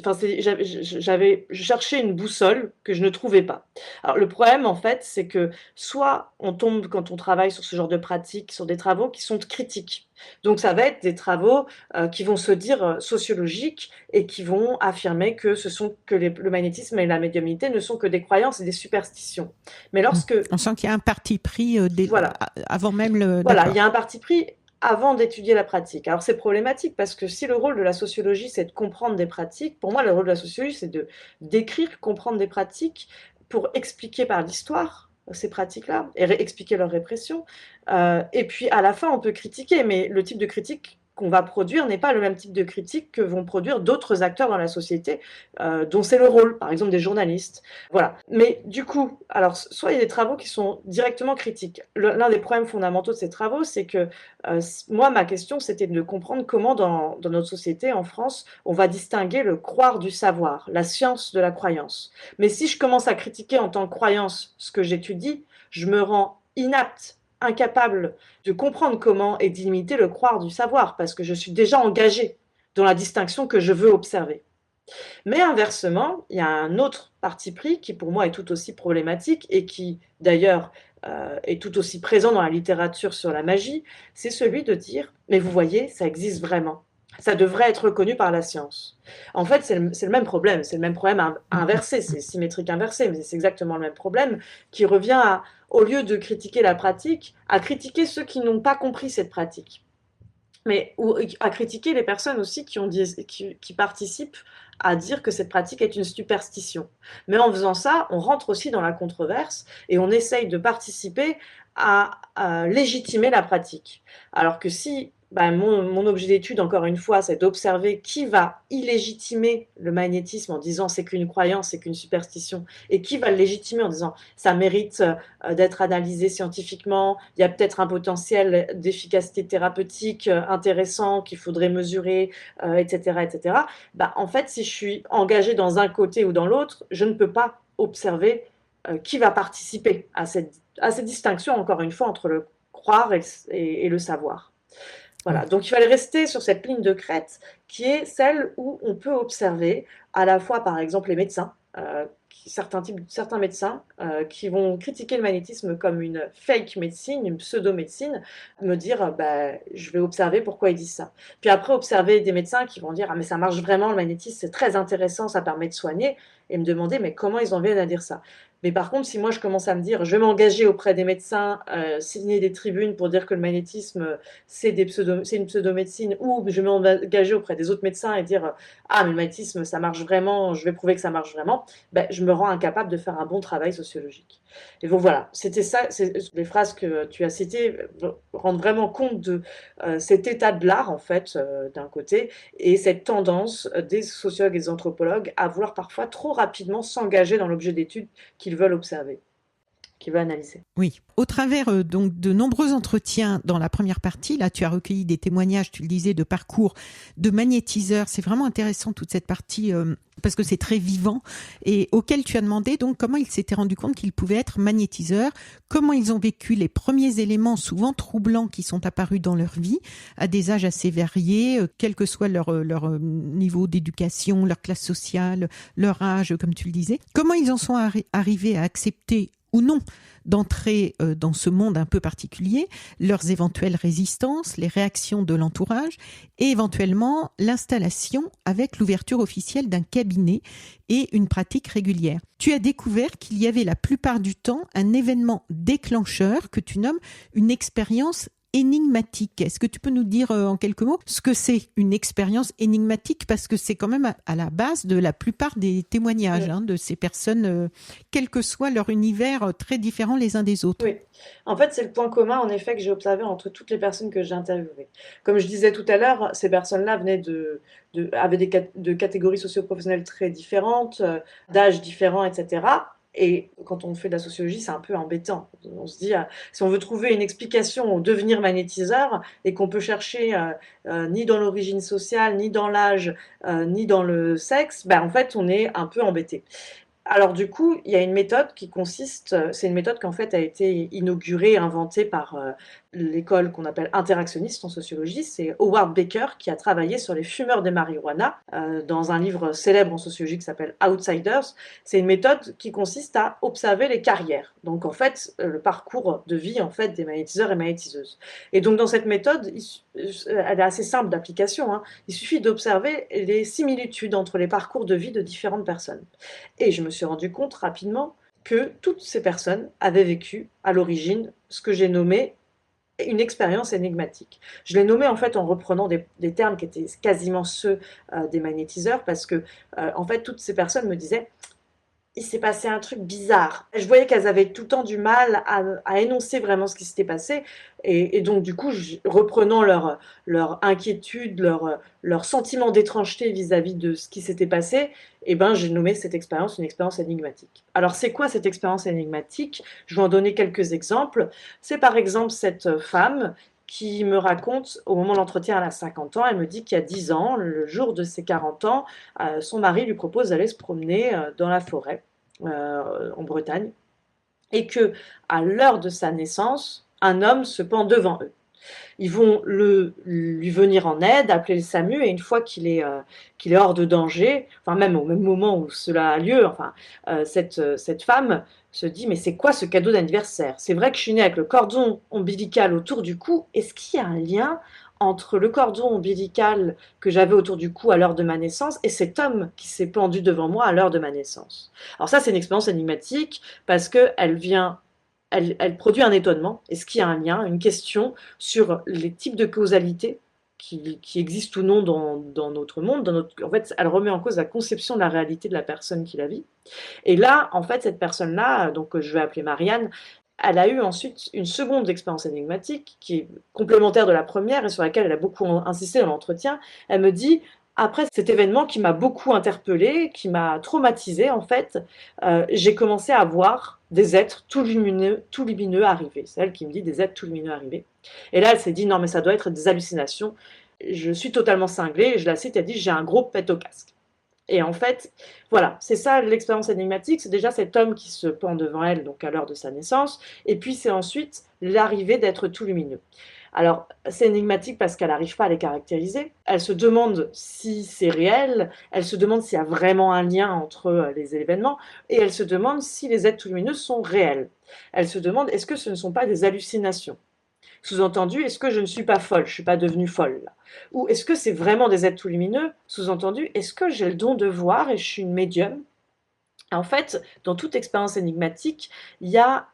Speaker 2: Enfin, je cherchais une boussole que je ne trouvais pas. Alors, le problème, en fait, c'est que soit on tombe, quand on travaille sur ce genre de pratique, sur des travaux qui sont critiques. Donc, ça va être des travaux qui vont se dire sociologiques et qui vont affirmer que le magnétisme et la médiumnité ne sont que des croyances et des superstitions. Mais lorsque
Speaker 1: On sent qu'il y a un parti pris
Speaker 2: voilà,
Speaker 1: avant même le...
Speaker 2: voilà, il
Speaker 1: D'accord.
Speaker 2: y a un parti pris avant d'étudier la pratique. Alors c'est problématique parce que si le rôle de la sociologie, c'est de comprendre des pratiques, pour moi, le rôle de la sociologie, c'est de d'écrire, comprendre des pratiques pour expliquer par l'histoire ces pratiques-là et expliquer leur répression. Et puis à la fin, on peut critiquer, mais le type de critique qu'on va produire n'est pas le même type de critique que vont produire d'autres acteurs dans la société, dont c'est le rôle, par exemple des journalistes. Voilà. Mais du coup, alors, soit il y a des travaux qui sont directement critiques. L'un des problèmes fondamentaux de ces travaux, c'est que moi, ma question, c'était de comprendre comment dans notre société, en France, on va distinguer le croire du savoir, la science de la croyance. Mais si je commence à critiquer en tant que croyance ce que j'étudie, je me rends inapte, incapable de comprendre comment et d'imiter le croire du savoir, parce que je suis déjà engagée dans la distinction que je veux observer. Mais inversement, il y a un autre parti pris qui pour moi est tout aussi problématique et qui d'ailleurs est tout aussi présent dans la littérature sur la magie, c'est celui de dire mais vous voyez, ça existe vraiment. Ça devrait être reconnu par la science. En fait, c'est le même problème, c'est le même problème inversé, c'est symétrique inversé, mais c'est exactement le même problème qui revient à, au lieu de critiquer la pratique, à critiquer ceux qui n'ont pas compris cette pratique. Mais ou à critiquer les personnes aussi qui participent à dire que cette pratique est une superstition. Mais en faisant ça, on rentre aussi dans la controverse et on essaye de participer à légitimer la pratique. Alors que si mon objet d'étude, encore une fois, c'est d'observer qui va illégitimer le magnétisme en disant c'est qu'une croyance, c'est qu'une superstition, et qui va le légitimer en disant ça mérite d'être analysé scientifiquement, il y a peut-être un potentiel d'efficacité thérapeutique intéressant qu'il faudrait mesurer, etc., etc. En fait, si je suis engagée dans un côté ou dans l'autre, je ne peux pas observer qui va participer à cette distinction, encore une fois, entre le croire et le savoir. Voilà, donc il fallait rester sur cette ligne de crête qui est celle où on peut observer à la fois, par exemple, les médecins, certains médecins qui vont critiquer le magnétisme comme une fake médecine, une pseudo-médecine, me dire je vais observer pourquoi ils disent ça. Puis après, observer des médecins qui vont dire ah mais ça marche vraiment, le magnétisme, c'est très intéressant, ça permet de soigner, et me demander mais comment ils en viennent à dire ça. Mais par contre, si moi je commence à me dire, je vais m'engager auprès des médecins, signer des tribunes pour dire que le magnétisme, c'est une pseudo-médecine, ou je vais m'engager auprès des autres médecins et dire, ah, mais le magnétisme, ça marche vraiment, je vais prouver que ça marche vraiment, je me rends incapable de faire un bon travail sociologique. Et donc voilà, c'était ça, les phrases que tu as citées rendent vraiment compte de cet état de l'art, en fait, d'un côté, et cette tendance des sociologues et des anthropologues à vouloir parfois trop rapidement s'engager dans l'objet d'étude qu'ils veulent observer, qu'ils veulent analyser.
Speaker 1: Oui, au travers donc de nombreux entretiens dans la première partie, là tu as recueilli des témoignages, tu le disais, de parcours de magnétiseurs. C'est vraiment intéressant toute cette partie parce que c'est très vivant et auquel tu as demandé donc comment ils s'étaient rendus compte qu'ils pouvaient être magnétiseurs, comment ils ont vécu les premiers éléments souvent troublants qui sont apparus dans leur vie à des âges assez variés, quel que soit leur niveau d'éducation, leur classe sociale, leur âge, comme tu le disais. Comment ils en sont arrivés à accepter ou non d'entrer dans ce monde un peu particulier, leurs éventuelles résistances, les réactions de l'entourage et éventuellement l'installation avec l'ouverture officielle d'un cabinet et une pratique régulière. Tu as découvert qu'il y avait la plupart du temps un événement déclencheur que tu nommes une expérience énigmatique. Est-ce que tu peux nous dire en quelques mots ce que c'est une expérience énigmatique? Parce que c'est quand même à la base de la plupart des témoignages de ces personnes, quel que soit leur univers, très différents les uns des autres.
Speaker 2: Oui, en fait, c'est le point commun, en effet, que j'ai observé entre toutes les personnes que j'ai interviewées. Comme je disais tout à l'heure, ces personnes-là venaient avaient de catégories socio-professionnelles très différentes, d'âges différents, etc. Et quand on fait de la sociologie, c'est un peu embêtant. On se dit, si on veut trouver une explication au devenir magnétiseur et qu'on peut chercher ni dans l'origine sociale, ni dans l'âge, ni dans le sexe, ben, en fait, on est un peu embêté. Alors du coup, il y a une méthode qui consiste, c'est une méthode qui en fait a été inaugurée, inventée par l'école qu'on appelle interactionniste en sociologie. C'est Howard Baker qui a travaillé sur les fumeurs de marijuana dans un livre célèbre en sociologie qui s'appelle Outsiders. C'est une méthode qui consiste à observer les carrières. Donc en fait, le parcours de vie en fait des magnétiseurs et magnétiseuses. Et donc dans cette méthode, elle est assez simple d'application, hein. Il suffit d'observer les similitudes entre les parcours de vie de différentes personnes. Et je me suis rendu compte rapidement que toutes ces personnes avaient vécu à l'origine ce que j'ai nommé une expérience énigmatique. Je l'ai nommé en fait en reprenant des termes qui étaient quasiment ceux des magnétiseurs parce que en fait toutes ces personnes me disaient il s'est passé un truc bizarre. Je voyais qu'elles avaient tout le temps du mal à énoncer vraiment ce qui s'était passé. Et donc, du coup, reprenant leur inquiétude, leur sentiment d'étrangeté vis-à-vis de ce qui s'était passé, eh ben, j'ai nommé cette expérience une expérience énigmatique. Alors, c'est quoi cette expérience énigmatique? Je vais en donner quelques exemples. C'est par exemple cette femme qui me raconte, au moment de l'entretien, elle a 50 ans, elle me dit qu'il y a 10 ans, le jour de ses 40 ans, son mari lui propose d'aller se promener dans la forêt en Bretagne, et que à l'heure de sa naissance, un homme se pend devant eux. Ils vont lui venir en aide, appeler le SAMU, et une fois qu'il est hors de danger, enfin même au même moment où cela a lieu, enfin, cette femme se dit mais c'est quoi ce cadeau d'anniversaire? C'est vrai que je suis née avec le cordon ombilical autour du cou, est-ce qu'il y a un lien entre le cordon ombilical que j'avais autour du cou à l'heure de ma naissance et cet homme qui s'est pendu devant moi à l'heure de ma naissance? Alors ça, c'est une expérience énigmatique parce qu'elle vient elle produit un étonnement. Est-ce qu'il y a un lien, une question sur les types de causalité qui existent ou non dans notre monde, en fait, elle remet en cause la conception de la réalité de la personne qui la vit. Et là, en fait, cette personne-là, donc que je vais appeler Marianne, elle a eu ensuite une seconde expérience énigmatique qui est complémentaire de la première et sur laquelle elle a beaucoup insisté dans l'entretien. Elle me dit, après cet événement qui m'a beaucoup interpellée, qui m'a traumatisée en fait, j'ai commencé à voir des êtres tout lumineux arriver. C'est elle qui me dit des êtres tout lumineux arriver. Et là, elle s'est dit non mais ça doit être des hallucinations. Je suis totalement cinglée. Et je la cite, elle dit j'ai un gros pet au casque. Et en fait, voilà, c'est ça l'expérience énigmatique, c'est déjà cet homme qui se pend devant elle, donc à l'heure de sa naissance, et puis c'est ensuite l'arrivée d'être tout lumineux. Alors, c'est énigmatique parce qu'elle n'arrive pas à les caractériser. Elle se demande si c'est réel, elle se demande s'il y a vraiment un lien entre les événements, et elle se demande si les êtres tout lumineux sont réels. Elle se demande est-ce que ce ne sont pas des hallucinations? Sous-entendu, est-ce que je ne suis pas folle? Je ne suis pas devenue folle là. Ou est-ce que c'est vraiment des êtres tout lumineux? Sous-entendu, est-ce que j'ai le don de voir et je suis une médium? En fait, dans toute expérience énigmatique, il y a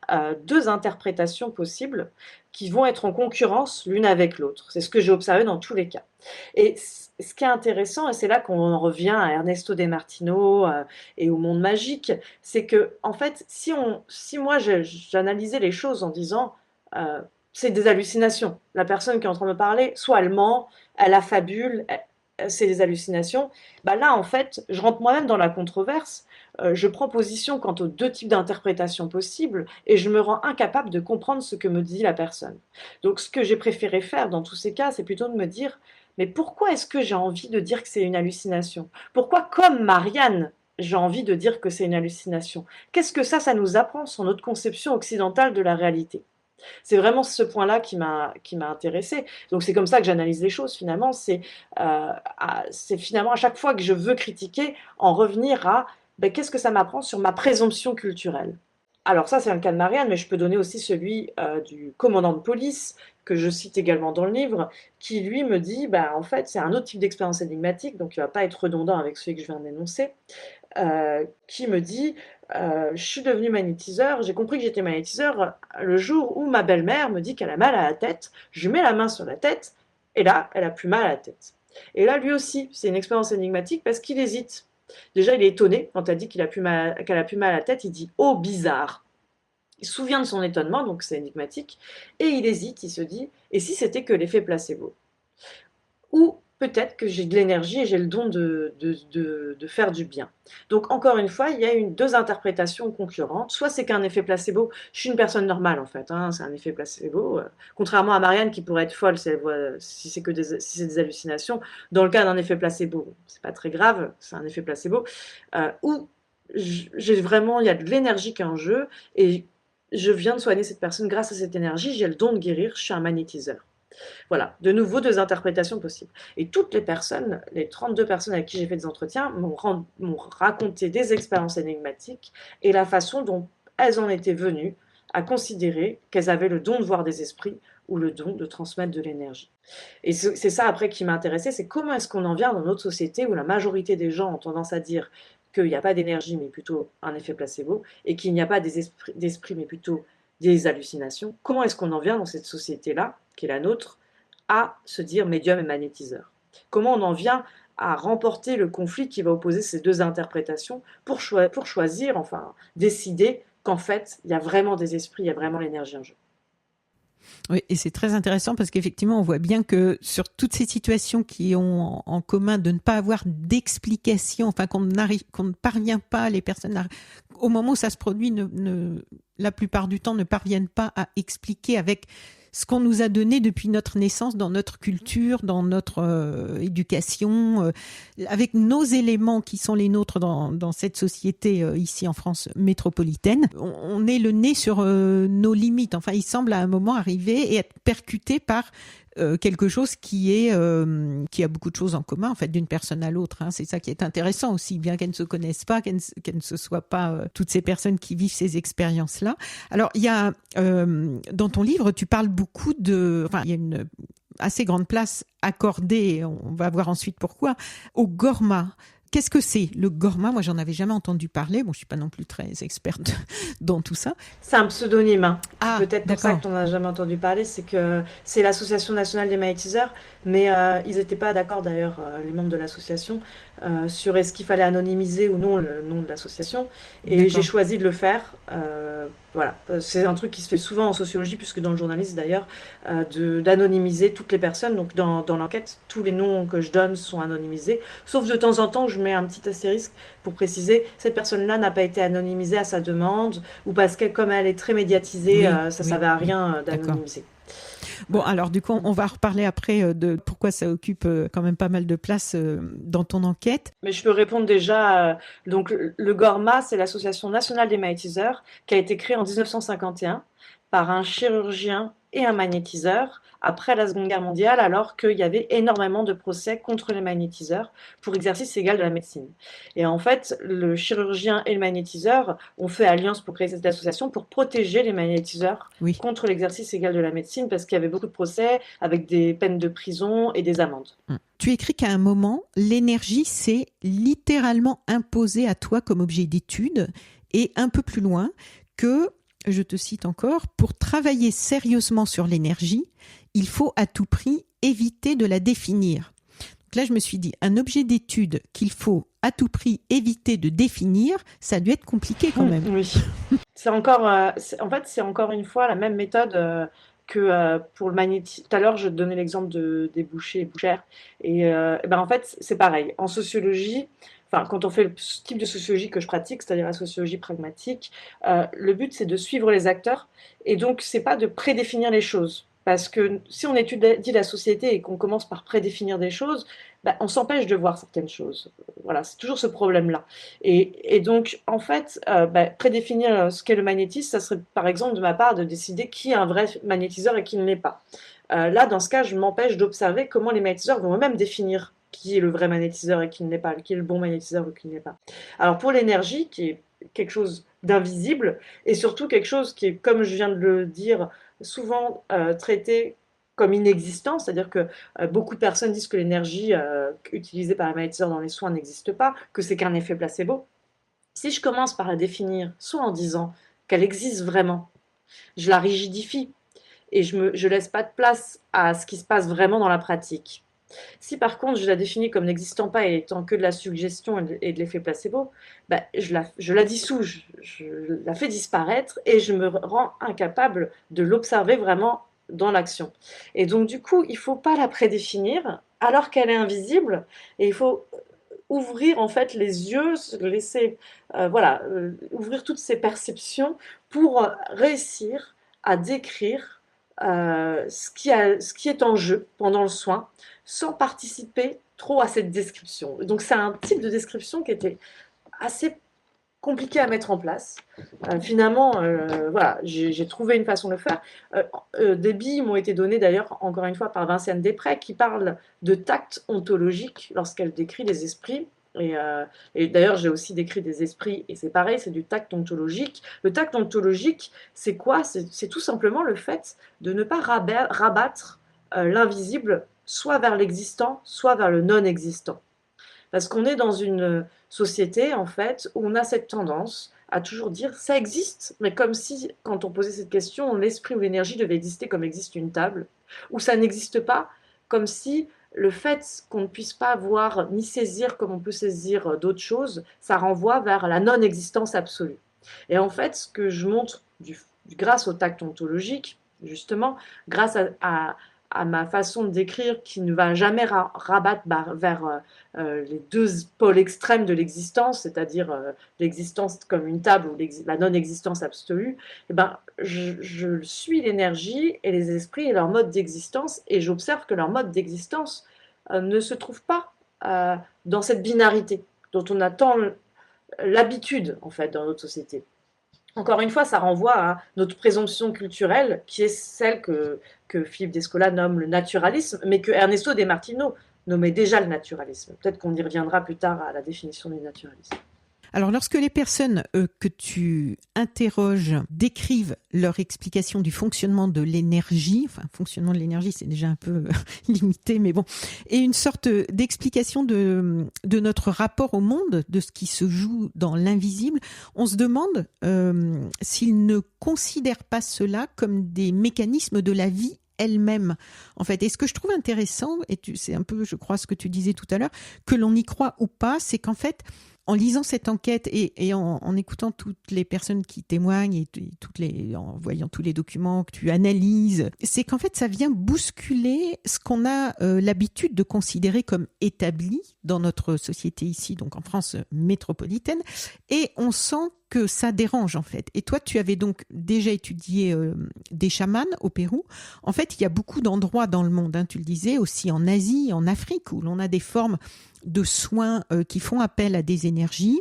Speaker 2: deux interprétations possibles qui vont être en concurrence l'une avec l'autre. C'est ce que j'ai observé dans tous les cas. Et ce qui est intéressant, et c'est là qu'on en revient à Ernesto De Martino et au monde magique, c'est que en fait, si moi j'analysais les choses en disant euh, c'est des hallucinations, la personne qui est en train de me parler, soit elle ment, elle affabule, c'est des hallucinations, bah là en fait, je rentre moi-même dans la controverse, je prends position quant aux deux types d'interprétations possibles et je me rends incapable de comprendre ce que me dit la personne. Donc ce que j'ai préféré faire dans tous ces cas, c'est plutôt de me dire, mais pourquoi est-ce que j'ai envie de dire que c'est une hallucination? Pourquoi, comme Marianne, j'ai envie de dire que c'est une hallucination? Qu'est-ce que ça nous apprend sur notre conception occidentale de la réalité? C'est vraiment ce point-là qui m'a intéressée. Donc c'est comme ça que j'analyse les choses finalement. C'est finalement à chaque fois que je veux critiquer, en revenir à ben, qu'est-ce que ça m'apprend sur ma présomption culturelle. Alors ça c'est le cas de Marianne, mais je peux donner aussi celui du commandant de police que je cite également dans le livre, qui lui me dit, bah, en fait c'est un autre type d'expérience énigmatique, donc il ne va pas être redondant avec celui que je viens d'énoncer, qui me dit Je suis devenue magnétiseur, j'ai compris que j'étais magnétiseur le jour où ma belle-mère me dit qu'elle a mal à la tête. Je mets la main sur la tête et là, elle a plus mal à la tête. Et là, lui aussi, c'est une expérience énigmatique parce qu'il hésite. Déjà, il est étonné quand elle dit qu'elle a plus mal à la tête. Il dit oh bizarre. Il se souvient de son étonnement, donc c'est énigmatique, et il hésite. Il se dit et si c'était que l'effet placebo? Ou peut-être que j'ai de l'énergie et j'ai le don de faire du bien. Donc encore une fois, il y a deux interprétations concurrentes. Soit c'est qu'un effet placebo, je suis une personne normale en fait, hein, c'est un effet placebo. Contrairement à Marianne qui pourrait être folle si, si c'est si c'est des hallucinations. Dans le cas d'un effet placebo, c'est pas très grave, c'est un effet placebo. Ou j'ai vraiment, il y a de l'énergie qui est en jeu et je viens de soigner cette personne grâce à cette énergie, j'ai le don de guérir, je suis un magnétiseur. Voilà, de nouveau deux interprétations possibles. Et toutes les personnes, les 32 personnes avec qui j'ai fait des entretiens, m'ont raconté des expériences énigmatiques et la façon dont elles en étaient venues à considérer qu'elles avaient le don de voir des esprits ou le don de transmettre de l'énergie. Et c'est ça après qui m'a intéressée, c'est comment est-ce qu'on en vient dans notre société où la majorité des gens ont tendance à dire qu'il n'y a pas d'énergie mais plutôt un effet placebo et qu'il n'y a pas d'esprit mais plutôt des hallucinations. Comment est-ce qu'on en vient dans cette société-là, qui est la nôtre, à se dire médium et magnétiseur? Comment on en vient à remporter le conflit qui va opposer ces deux interprétations pour choisir, enfin décider qu'en fait, il y a vraiment des esprits, il y a vraiment l'énergie en jeu.
Speaker 1: Oui, et c'est très intéressant parce qu'effectivement, on voit bien que sur toutes ces situations qui ont en commun de ne pas avoir d'explication, enfin qu'on ne parvient pas, les personnes, au moment où ça se produit, la plupart du temps, ne parviennent pas à expliquer avec ce qu'on nous a donné depuis notre naissance, dans notre culture, dans notre éducation, avec nos éléments qui sont les nôtres dans cette société ici en France métropolitaine. On est le nez sur nos limites. Enfin, il semble à un moment arriver et être percuté par quelque chose qui a beaucoup de choses en commun en fait d'une personne à l'autre. Hein. C'est ça qui est intéressant aussi, bien qu'elles ne se connaissent pas, qu'elles ne se soient pas toutes ces personnes qui vivent ces expériences-là. Alors il y a dans ton livre, tu parles beaucoup il y a une assez grande place accordée, on va voir ensuite pourquoi, au Gorma. Qu'est-ce que c'est le Gorma? Moi, j'en avais jamais entendu parler. Bon, je suis pas non plus très experte dans tout ça.
Speaker 2: C'est un pseudonyme. Hein.
Speaker 1: Ah,
Speaker 2: c'est peut-être pour ça que tu n'en as jamais entendu parler. C'est que c'est l'Association nationale des magnétiseurs, mais ils n'étaient pas d'accord d'ailleurs, les membres de l'association, sur est-ce qu'il fallait anonymiser ou non le nom de l'association. Et j'ai choisi de le faire. Voilà, c'est un truc qui se fait souvent en sociologie, puisque dans le journalisme d'ailleurs, d'anonymiser toutes les personnes. Donc dans l'enquête, tous les noms que je donne sont anonymisés, sauf de temps en temps, je mets un petit astérisque pour préciser cette personne-là n'a pas été anonymisée à sa demande, ou parce que comme elle est très médiatisée, ça ne servait à rien d'anonymiser.
Speaker 1: Bon, alors du coup, on va reparler après de pourquoi ça occupe quand même pas mal de place dans ton enquête.
Speaker 2: Mais je peux répondre déjà. Donc, le GORMA, c'est l'Association nationale des magnétiseurs, qui a été créée en 1951 par un chirurgien et un magnétiseur après la Seconde Guerre mondiale, alors qu'il y avait énormément de procès contre les magnétiseurs pour exercice égal de la médecine. Et en fait, le chirurgien et le magnétiseur ont fait alliance pour créer cette association pour protéger les magnétiseurs contre l'exercice égal de la médecine, parce qu'il y avait beaucoup de procès avec des peines de prison et des amendes.
Speaker 1: Tu écris qu'à un moment, l'énergie s'est littéralement imposée à toi comme objet d'étude, et un peu plus loin que, je te cite encore, pour travailler sérieusement sur l'énergie, il faut à tout prix éviter de la définir. Donc là, je me suis dit, un objet d'étude qu'il faut à tout prix éviter de définir, ça a dû être compliqué quand même.
Speaker 2: Oui. C'est encore, en fait, c'est encore une fois la même méthode que pour le magnétisme. Tout à l'heure, je te donnais l'exemple des bouchers et bouchères. Et ben en fait, c'est pareil. En sociologie, enfin, quand on fait le type de sociologie que je pratique, c'est-à-dire la sociologie pragmatique, le but, c'est de suivre les acteurs. Et donc, c'est pas de prédéfinir les choses. Parce que si on étudie la société et qu'on commence par prédéfinir des choses, ben, on s'empêche de voir certaines choses. Voilà, c'est toujours ce problème-là. Et donc, en fait, prédéfinir ce qu'est le magnétisme, ça serait par exemple de ma part de décider qui est un vrai magnétiseur et qui ne l'est pas. Là, dans ce cas, je m'empêche d'observer comment les magnétiseurs vont eux-mêmes définir qui est le vrai magnétiseur et qui ne l'est pas, qui est le bon magnétiseur ou qui ne l'est pas. Alors pour l'énergie, qui est quelque chose d'invisible, et surtout quelque chose qui est, comme je viens de le dire, souvent traité comme inexistant, c'est-à-dire que beaucoup de personnes disent que l'énergie utilisée par les magnétiseurs dans les soins n'existe pas, que c'est qu'un effet placebo. Si je commence par la définir, soit en disant qu'elle existe vraiment, je la rigidifie et je laisse pas de place à ce qui se passe vraiment dans la pratique. Si par contre je la définis comme n'existant pas et étant que de la suggestion et de l'effet placebo, bah, je la dissous, je la fais disparaître et je me rends incapable de l'observer vraiment dans l'action. Et donc du coup, il ne faut pas la prédéfinir alors qu'elle est invisible et il faut ouvrir en fait les yeux, se laisser voilà, ouvrir toutes ces perceptions pour réussir à décrire ce qui est en jeu pendant le soin sans participer trop à cette description. Donc c'est un type de description qui était assez compliqué à mettre en place. Finalement, voilà, j'ai trouvé une façon de le faire. Des billes m'ont été données d'ailleurs, encore une fois, par Vinciane Després, qui parle de tact ontologique lorsqu'elle décrit les esprits. Et d'ailleurs, j'ai aussi décrit des esprits, et c'est pareil, c'est du tact ontologique. Le tact ontologique, c'est quoi? C'est tout simplement le fait de ne pas rabattre l'invisible soit vers l'existant, soit vers le non-existant. Parce qu'on est dans une société, en fait, où on a cette tendance à toujours dire ça existe, mais comme si, quand on posait cette question, l'esprit ou l'énergie devait exister comme existe une table, ou ça n'existe pas, comme si le fait qu'on ne puisse pas voir ni saisir comme on peut saisir d'autres choses, ça renvoie vers la non-existence absolue. Et en fait, ce que je montre grâce au tact ontologique, justement, grâce à ma façon de décrire qui ne va jamais rabattre vers les deux pôles extrêmes de l'existence, c'est-à-dire l'existence comme une table ou la non-existence absolue, eh ben, je suis l'énergie et les esprits et leur mode d'existence, et j'observe que leur mode d'existence ne se trouve pas dans cette binarité dont on a tant l'habitude en fait dans notre société. Encore une fois, ça renvoie à notre présomption culturelle, qui est celle que Philippe Descola nomme le naturalisme, mais que Ernesto De Martino nommait déjà le naturalisme. Peut-être qu'on y reviendra plus tard à la définition du naturalisme.
Speaker 1: Alors, lorsque les personnes que tu interroges décrivent leur explication du fonctionnement de l'énergie, enfin, fonctionnement de l'énergie, c'est déjà un peu limité, mais bon, et une sorte d'explication de notre rapport au monde, de ce qui se joue dans l'invisible, on se demande s'ils ne considèrent pas cela comme des mécanismes de la vie elle-même, en fait. Et ce que je trouve intéressant, et c'est un peu, je crois, ce que tu disais tout à l'heure, que l'on y croit ou pas, c'est qu'en fait, en lisant cette enquête et en écoutant toutes les personnes qui témoignent en voyant tous les documents que tu analyses, c'est qu'en fait, ça vient bousculer ce qu'on a l'habitude de considérer comme établi dans notre société ici, donc en France métropolitaine, et on sent que ça dérange en fait. Et toi, tu avais donc déjà étudié des chamans au Pérou. En fait, il y a beaucoup d'endroits dans le monde, hein, tu le disais, aussi en Asie, en Afrique, où l'on a des formes de soins qui font appel à des énergies,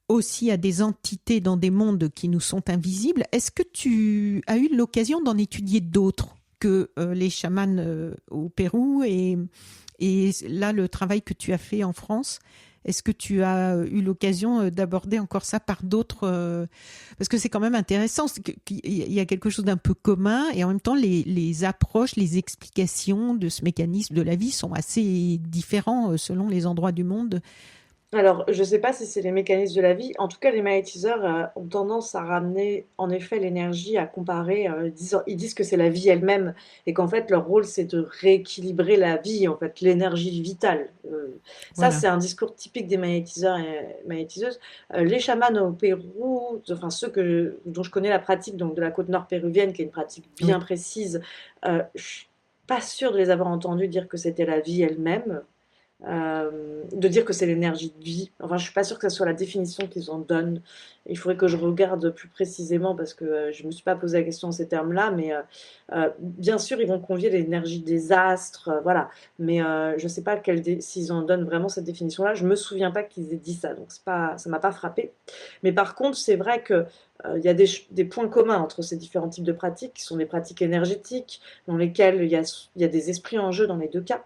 Speaker 1: aussi à des entités dans des mondes qui nous sont invisibles. Est-ce que tu as eu l'occasion d'en étudier d'autres que les chamans au Pérou et là, le travail que tu as fait en France? Est-ce que tu as eu l'occasion d'aborder encore ça par d'autres parce que c'est quand même intéressant, il y a quelque chose d'un peu commun et en même temps les approches, les explications de ce mécanisme de la vie sont assez différents selon les endroits du monde.
Speaker 2: Alors, je ne sais pas si c'est les mécanismes de la vie. En tout cas, les magnétiseurs ont tendance à ramener, en effet, l'énergie, à comparer. Ils disent que c'est la vie elle-même et qu'en fait, leur rôle, c'est de rééquilibrer la vie, en fait, l'énergie vitale. Ça,
Speaker 1: Voilà.
Speaker 2: c'est un discours typique des magnétiseurs et magnétiseuses. Les chamans au Pérou, enfin dont je connais la pratique, donc de la côte nord péruvienne, qui est une pratique bien
Speaker 1: Oui.
Speaker 2: précise, je suis pas sûre de les avoir entendus dire que c'était la vie elle-même. De dire que c'est l'énergie de vie. Enfin, je suis pas sûre que ce soit la définition qu'ils en donnent. Il faudrait que je regarde plus précisément parce que je me suis pas posé la question en ces termes-là, mais bien sûr, ils vont convier l'énergie des astres, voilà. Mais je sais pas s'ils en donnent vraiment cette définition-là. Je me souviens pas qu'ils aient dit ça, donc c'est pas, ça m'a pas frappé. Mais par contre, c'est vrai que il y a des points communs entre ces différents types de pratiques, qui sont des pratiques énergétiques, dans lesquelles il y a des esprits en jeu dans les deux cas.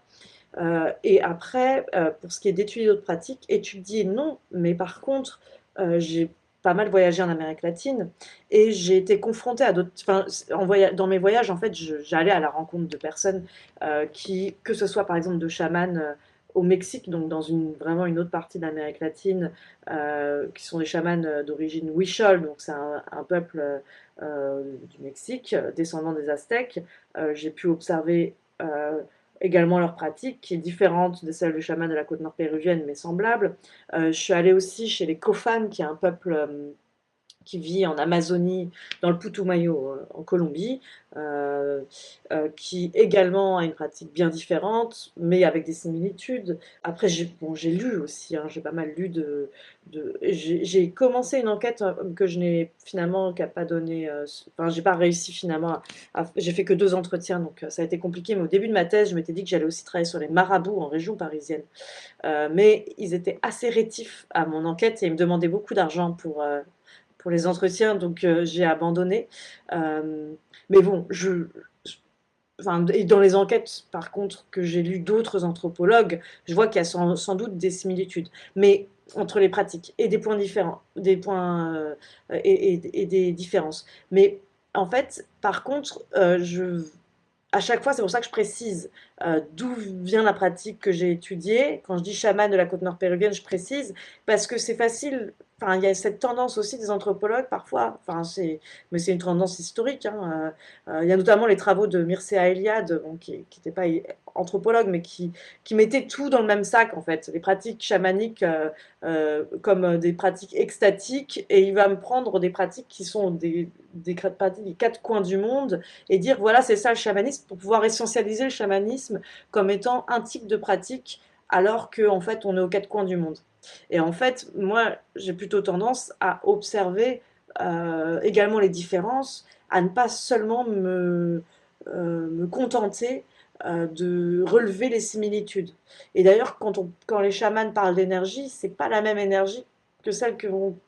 Speaker 2: Et après, pour ce qui est d'étudier d'autres pratiques, étudier non, mais par contre, j'ai pas mal voyagé en Amérique latine et j'ai été confrontée à d'autres. Enfin, dans mes voyages, en fait, j'allais à la rencontre de personnes que ce soit par exemple de chamans au Mexique, donc dans vraiment une autre partie d'Amérique latine, qui sont des chamans d'origine huichol, donc c'est un peuple du Mexique, descendant des Aztèques. J'ai pu observer également leur pratique, qui est différente de celle du chaman de la côte nord péruvienne, mais semblable. Je suis allée aussi chez les Cofan, qui est un peuple qui vit en Amazonie, dans le Putumayo, en Colombie, euh, qui également a une pratique bien différente, mais avec des similitudes. Après, j'ai lu aussi, hein, j'ai pas mal lu j'ai commencé une enquête que je n'ai finalement qu'à pas donné. Enfin, j'ai pas réussi finalement. J'ai fait que 2 entretiens, donc ça a été compliqué. Mais au début de ma thèse, je m'étais dit que j'allais aussi travailler sur les marabouts en région parisienne. Mais ils étaient assez rétifs à mon enquête et ils me demandaient beaucoup d'argent pour les entretiens, donc j'ai abandonné. Mais bon, enfin, et dans les enquêtes, par contre, que j'ai lues d'autres anthropologues, je vois qu'il y a sans doute des similitudes, mais entre les pratiques et des points différents, des points et des différences. Mais en fait, par contre, à chaque fois, c'est pour ça que je précise d'où vient la pratique que j'ai étudiée. Quand je dis chaman de la côte nord péruvienne, je précise parce que c'est facile. Enfin, il y a cette tendance aussi des anthropologues parfois. Enfin, mais c'est une tendance historique, hein. Il y a notamment les travaux de Mircea Eliade, bon, qui n'était pas anthropologue, mais qui mettait tout dans le même sac en fait. Les pratiques chamaniques comme des pratiques extatiques, et il va me prendre des pratiques qui sont des pratiques des 4 coins du monde et dire voilà, c'est ça le chamanisme, pour pouvoir essentialiser le chamanisme comme étant un type de pratique, alors qu'en fait, on est aux 4 coins du monde. Et en fait, moi, j'ai plutôt tendance à observer également les différences, à ne pas seulement me contenter de relever les similitudes. Et d'ailleurs, quand les chamans parlent d'énergie, c'est pas la même énergie que celle que vont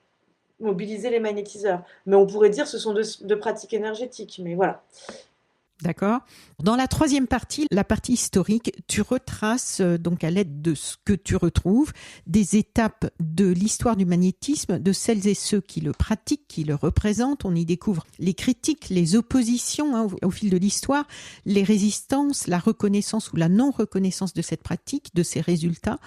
Speaker 2: mobiliser les magnétiseurs. Mais on pourrait dire que ce sont deux pratiques énergétiques. Mais voilà.
Speaker 1: D'accord. Dans la troisième partie, la partie historique, tu retraces donc à l'aide de ce que tu retrouves des étapes de l'histoire du magnétisme, de celles et ceux qui le pratiquent, qui le représentent. On y découvre les critiques, les oppositions hein, au fil de l'histoire, les résistances, la reconnaissance ou la non-reconnaissance de cette pratique, de ses résultats,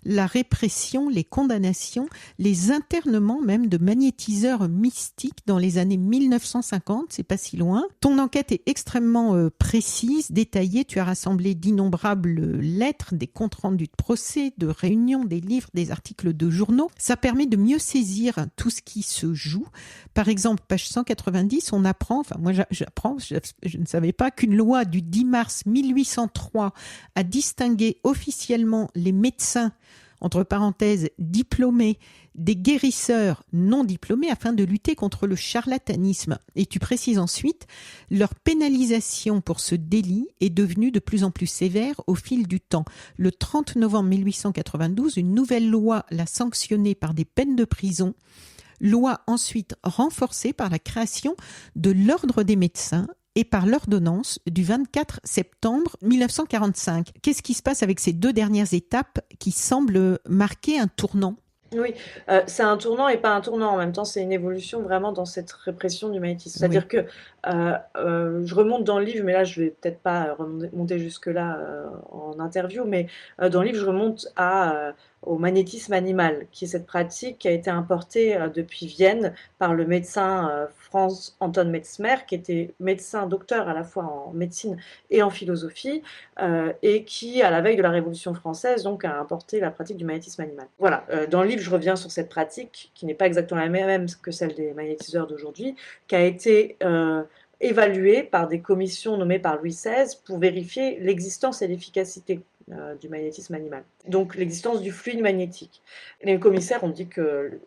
Speaker 1: la répression, les condamnations, les internements même de magnétiseurs mystiques dans les années 1950, c'est pas si loin. Ton enquête est extrêmement précise, détaillée. Tu as rassemblé d'innombrables lettres, des comptes rendus de procès, de réunions, des livres, des articles de journaux. Ça permet de mieux saisir tout ce qui se joue. Par exemple, page 190, on apprend, enfin moi j'apprends, je ne savais pas qu'une loi du 10 mars 1803 a distingué officiellement les médecins, entre parenthèses, diplômés, des guérisseurs non diplômés afin de lutter contre le charlatanisme. Et tu précises ensuite, leur pénalisation pour ce délit est devenue de plus en plus sévère au fil du temps. Le 30 novembre 1892, une nouvelle loi l'a sanctionnée par des peines de prison. Loi ensuite renforcée par la création de l'Ordre des médecins et par l'ordonnance du 24 septembre 1945. Qu'est-ce qui se passe avec ces 2 dernières étapes qui semblent marquer un tournant ?
Speaker 2: Oui, c'est un tournant et pas un tournant. En même temps, c'est une évolution vraiment dans cette répression du magnétisme.
Speaker 1: Oui.
Speaker 2: C'est-à-dire que je remonte dans le livre, mais là, je vais peut-être pas remonter jusque-là en interview, mais dans le livre, je remonte au magnétisme animal, qui est cette pratique qui a été importée depuis Vienne par le médecin Franz Anton Metzmer, qui était médecin docteur à la fois en médecine et en philosophie, et qui, à la veille de la Révolution française, donc, a importé la pratique du magnétisme animal. Voilà, dans le livre, je reviens sur cette pratique, qui n'est pas exactement la même que celle des magnétiseurs d'aujourd'hui, qui a été évaluée par des commissions nommées par Louis XVI pour vérifier l'existence et l'efficacité du magnétisme animal. Donc l'existence du fluide magnétique. Les commissaires ont dit que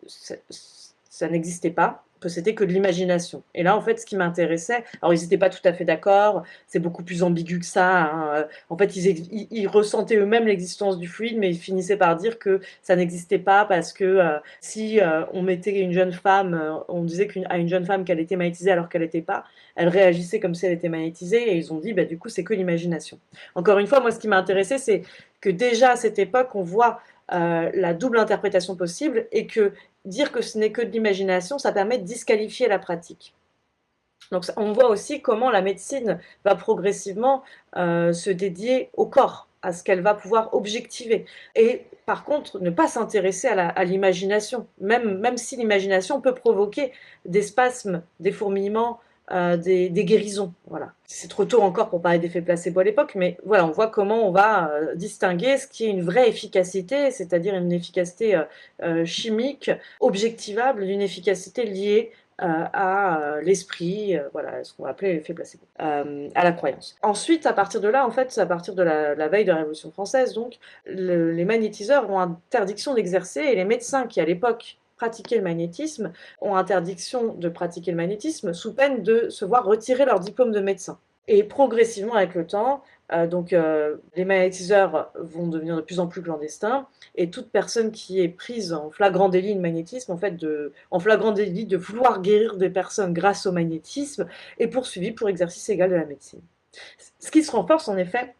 Speaker 2: ça n'existait pas, que c'était que de l'imagination. Et là, en fait, ce qui m'intéressait, alors ils n'étaient pas tout à fait d'accord, c'est beaucoup plus ambigu que ça, hein. En fait, ils ressentaient eux-mêmes l'existence du fluide, mais ils finissaient par dire que ça n'existait pas parce que si on mettait une jeune femme, on disait à une jeune femme qu'elle était magnétisée alors qu'elle n'était pas, elle réagissait comme si elle était magnétisée, et ils ont dit, bah, du coup, c'est que l'imagination. Encore une fois, moi, ce qui m'a intéressé, c'est que déjà à cette époque, on voit la double interprétation possible, et que dire que ce n'est que de l'imagination, ça permet de disqualifier la pratique. Donc on voit aussi comment la médecine va progressivement se dédier au corps. à ce qu'elle va pouvoir objectiver. Et par contre, ne pas s'intéresser à l'imagination, même si l'imagination peut provoquer des spasmes, des fourmillements, des guérisons. Voilà. C'est trop tôt encore pour parler d'effet placebo à l'époque, mais voilà, on voit comment on va distinguer ce qui est une vraie efficacité, c'est-à-dire une efficacité chimique, objectivable, d'une efficacité liée à l'esprit, voilà, ce qu'on va appeler l'effet placebo, à la croyance. Ensuite, à partir de là, en fait, à partir de la veille de la Révolution française, donc, les magnétiseurs ont interdiction d'exercer, et les médecins qui, à l'époque, pratiquaient le magnétisme, ont interdiction de pratiquer le magnétisme sous peine de se voir retirer leur diplôme de médecin. Et progressivement, avec le temps, les magnétiseurs vont devenir de plus en plus clandestins, et toute personne qui est prise en flagrant délit de magnétisme, en flagrant délit de vouloir guérir des personnes grâce au magnétisme, est poursuivie pour exercice égal de la médecine. Ce qui se renforce en effet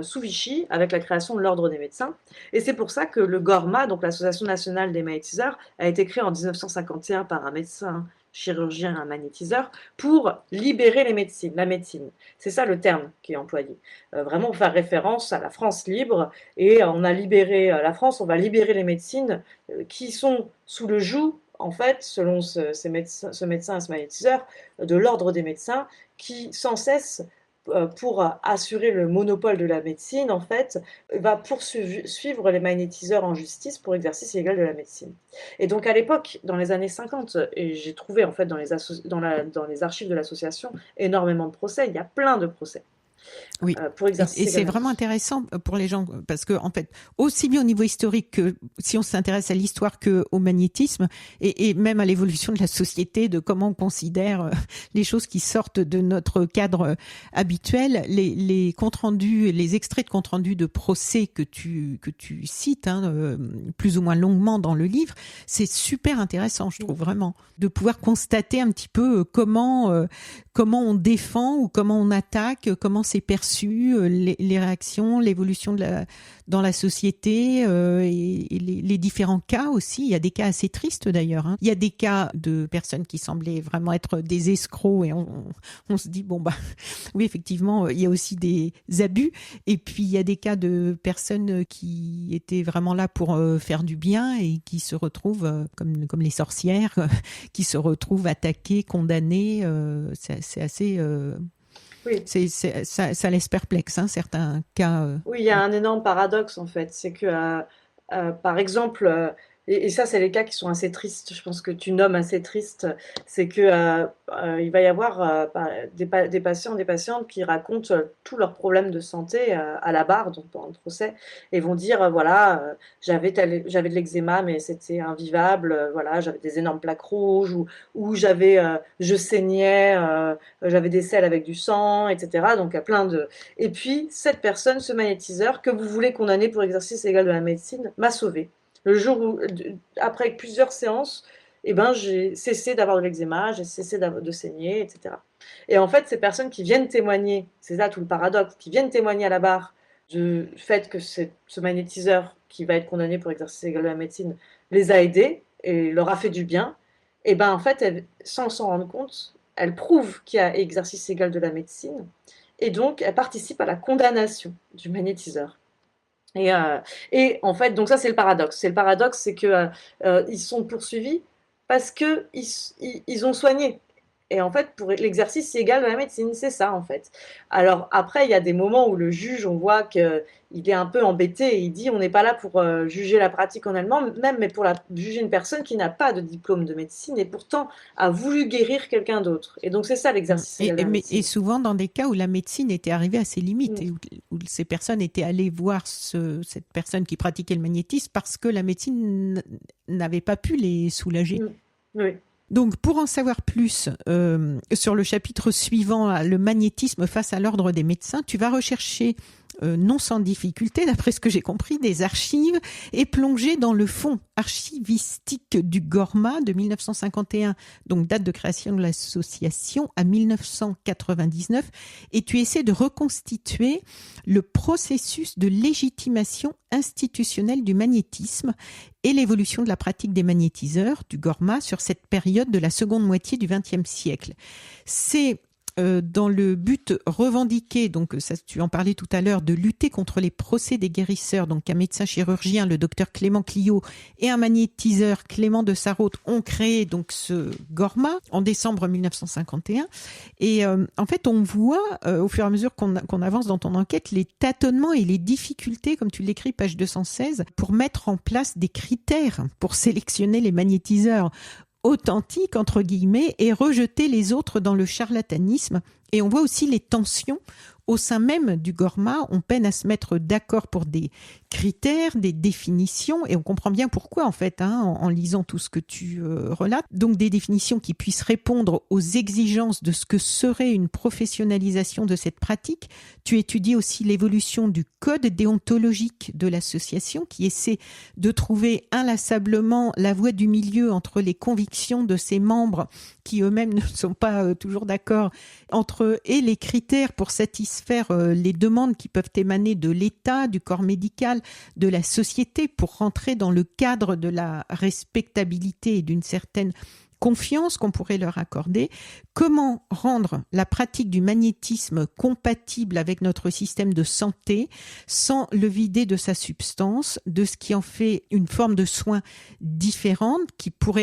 Speaker 2: sous Vichy, avec la création de l'Ordre des médecins. Et c'est pour ça que le GORMA, donc l'Association nationale des magnétiseurs, a été créé en 1951 par un médecin chirurgien, un magnétiseur, pour libérer la médecine. C'est ça le terme qui est employé. Vraiment pour faire référence à la France libre, et on a libéré la France, on va libérer les médecines qui sont sous le joug, en fait, selon ce médecin et ce magnétiseur, de l'Ordre des médecins, qui sans cesse pour assurer le monopole de la médecine, en fait, va poursuivre les magnétiseurs en justice pour exercice illégal de la médecine. Et donc à l'époque, dans les années 50, et j'ai trouvé en fait dans les archives de l'association énormément de procès, il y a plein de procès.
Speaker 1: Oui,
Speaker 2: pour exercer
Speaker 1: et c'est vraiment intéressant pour les gens, parce que en fait, aussi bien au niveau historique que si on s'intéresse à l'histoire que au magnétisme, et même à l'évolution de la société, de comment on considère les choses qui sortent de notre cadre habituel, les comptes rendus, les extraits de comptes rendus de procès que tu cites, plus ou moins longuement dans le livre, c'est super intéressant, je trouve vraiment, de pouvoir constater un petit peu comment on défend ou comment on attaque, comment c'est perçu, les réactions, l'évolution dans la société, et les différents cas aussi. Il y a des cas assez tristes d'ailleurs. Il y a des cas de personnes qui semblaient vraiment être des escrocs, et on se dit, oui, effectivement, il y a aussi des abus. Et puis, il y a des cas de personnes qui étaient vraiment là pour faire du bien et qui se retrouvent, comme les sorcières, qui se retrouvent attaquées, condamnées. C'est assez...
Speaker 2: Oui.
Speaker 1: Ça laisse perplexe, certains cas.
Speaker 2: Oui, il y a un énorme paradoxe en fait. C'est que, par exemple, et ça, c'est les cas qui sont assez tristes, je pense que tu nommes assez tristes, c'est que il va y avoir des patients, des patientes qui racontent tous leurs problèmes de santé à la barre, donc dans le procès, et vont dire voilà, j'avais de l'eczéma, mais c'était invivable, voilà, j'avais des énormes plaques rouges, ou je saignais, j'avais des selles avec du sang, etc. Donc, il y a plein de. Et puis, cette personne, ce magnétiseur, que vous voulez condamner pour exercice égal de la médecine, m'a sauvée. Le jour où, après plusieurs séances, j'ai cessé d'avoir de l'eczéma, j'ai cessé de saigner, etc. Et en fait, ces personnes qui viennent témoigner, c'est là tout le paradoxe, qui viennent témoigner à la barre du fait que ce magnétiseur qui va être condamné pour exercice illégal de la médecine les a aidés et leur a fait du bien, et en fait, sans s'en rendre compte, elles prouvent qu'il y a exercice illégal de la médecine, et donc elles participent à la condamnation du magnétiseur. Et en fait, donc ça c'est le paradoxe. C'est le paradoxe, c'est que ils sont poursuivis parce que ils ont soigné. Et en fait, pour l'exercice illégal de la médecine, c'est ça en fait. Alors après, il y a des moments où le juge, on voit qu'il est un peu embêté, et il dit on n'est pas là pour juger la pratique en elle-même, mais pour juger une personne qui n'a pas de diplôme de médecine et pourtant a voulu guérir quelqu'un d'autre. Et donc c'est ça l'exercice illégal de la médecine.
Speaker 1: Et souvent dans des cas où la médecine était arrivée à ses limites, et où ces personnes étaient allées voir cette personne qui pratiquait le magnétisme parce que la médecine n'avait pas pu les soulager.
Speaker 2: Oui.
Speaker 1: Donc, pour en savoir plus sur le chapitre suivant, le magnétisme face à l'ordre des médecins, tu vas rechercher, non sans difficulté, d'après ce que j'ai compris, des archives et plonger dans le fond archivistique du GORMA de 1951, donc date de création de l'association, à 1999, et tu essaies de reconstituer le processus de légitimation institutionnelle du magnétisme et l'évolution de la pratique des magnétiseurs du GORMA sur cette période de la seconde moitié du XXe siècle. C'est dans le but revendiqué, donc ça, tu en parlais tout à l'heure, de lutter contre les procès des guérisseurs. Donc un médecin chirurgien, le docteur Clément Cliot, et un magnétiseur, Clément de Sarraute, ont créé donc ce GORMA en décembre 1951. Et en fait, on voit au fur et à mesure qu'on avance dans ton enquête les tâtonnements et les difficultés, comme tu l'écris, page 216, pour mettre en place des critères pour sélectionner les magnétiseurs authentique entre guillemets et rejeter les autres dans le charlatanisme. Et on voit aussi les tensions au sein même du GORMA. On peine à se mettre d'accord pour des critères, des définitions, et on comprend bien pourquoi en fait, en lisant tout ce que tu relates. Donc des définitions qui puissent répondre aux exigences de ce que serait une professionnalisation de cette pratique. Tu étudies aussi l'évolution du code déontologique de l'association qui essaie de trouver inlassablement la voie du milieu entre les convictions de ses membres qui eux-mêmes ne sont pas toujours d'accord entre eux et les critères pour satisfaire les demandes qui peuvent émaner de l'État, du corps médical, de la société pour rentrer dans le cadre de la respectabilité et d'une certaine confiance qu'on pourrait leur accorder. Comment rendre la pratique du magnétisme compatible avec notre système de santé sans le vider de sa substance, de ce qui en fait une forme de soin différente qui peut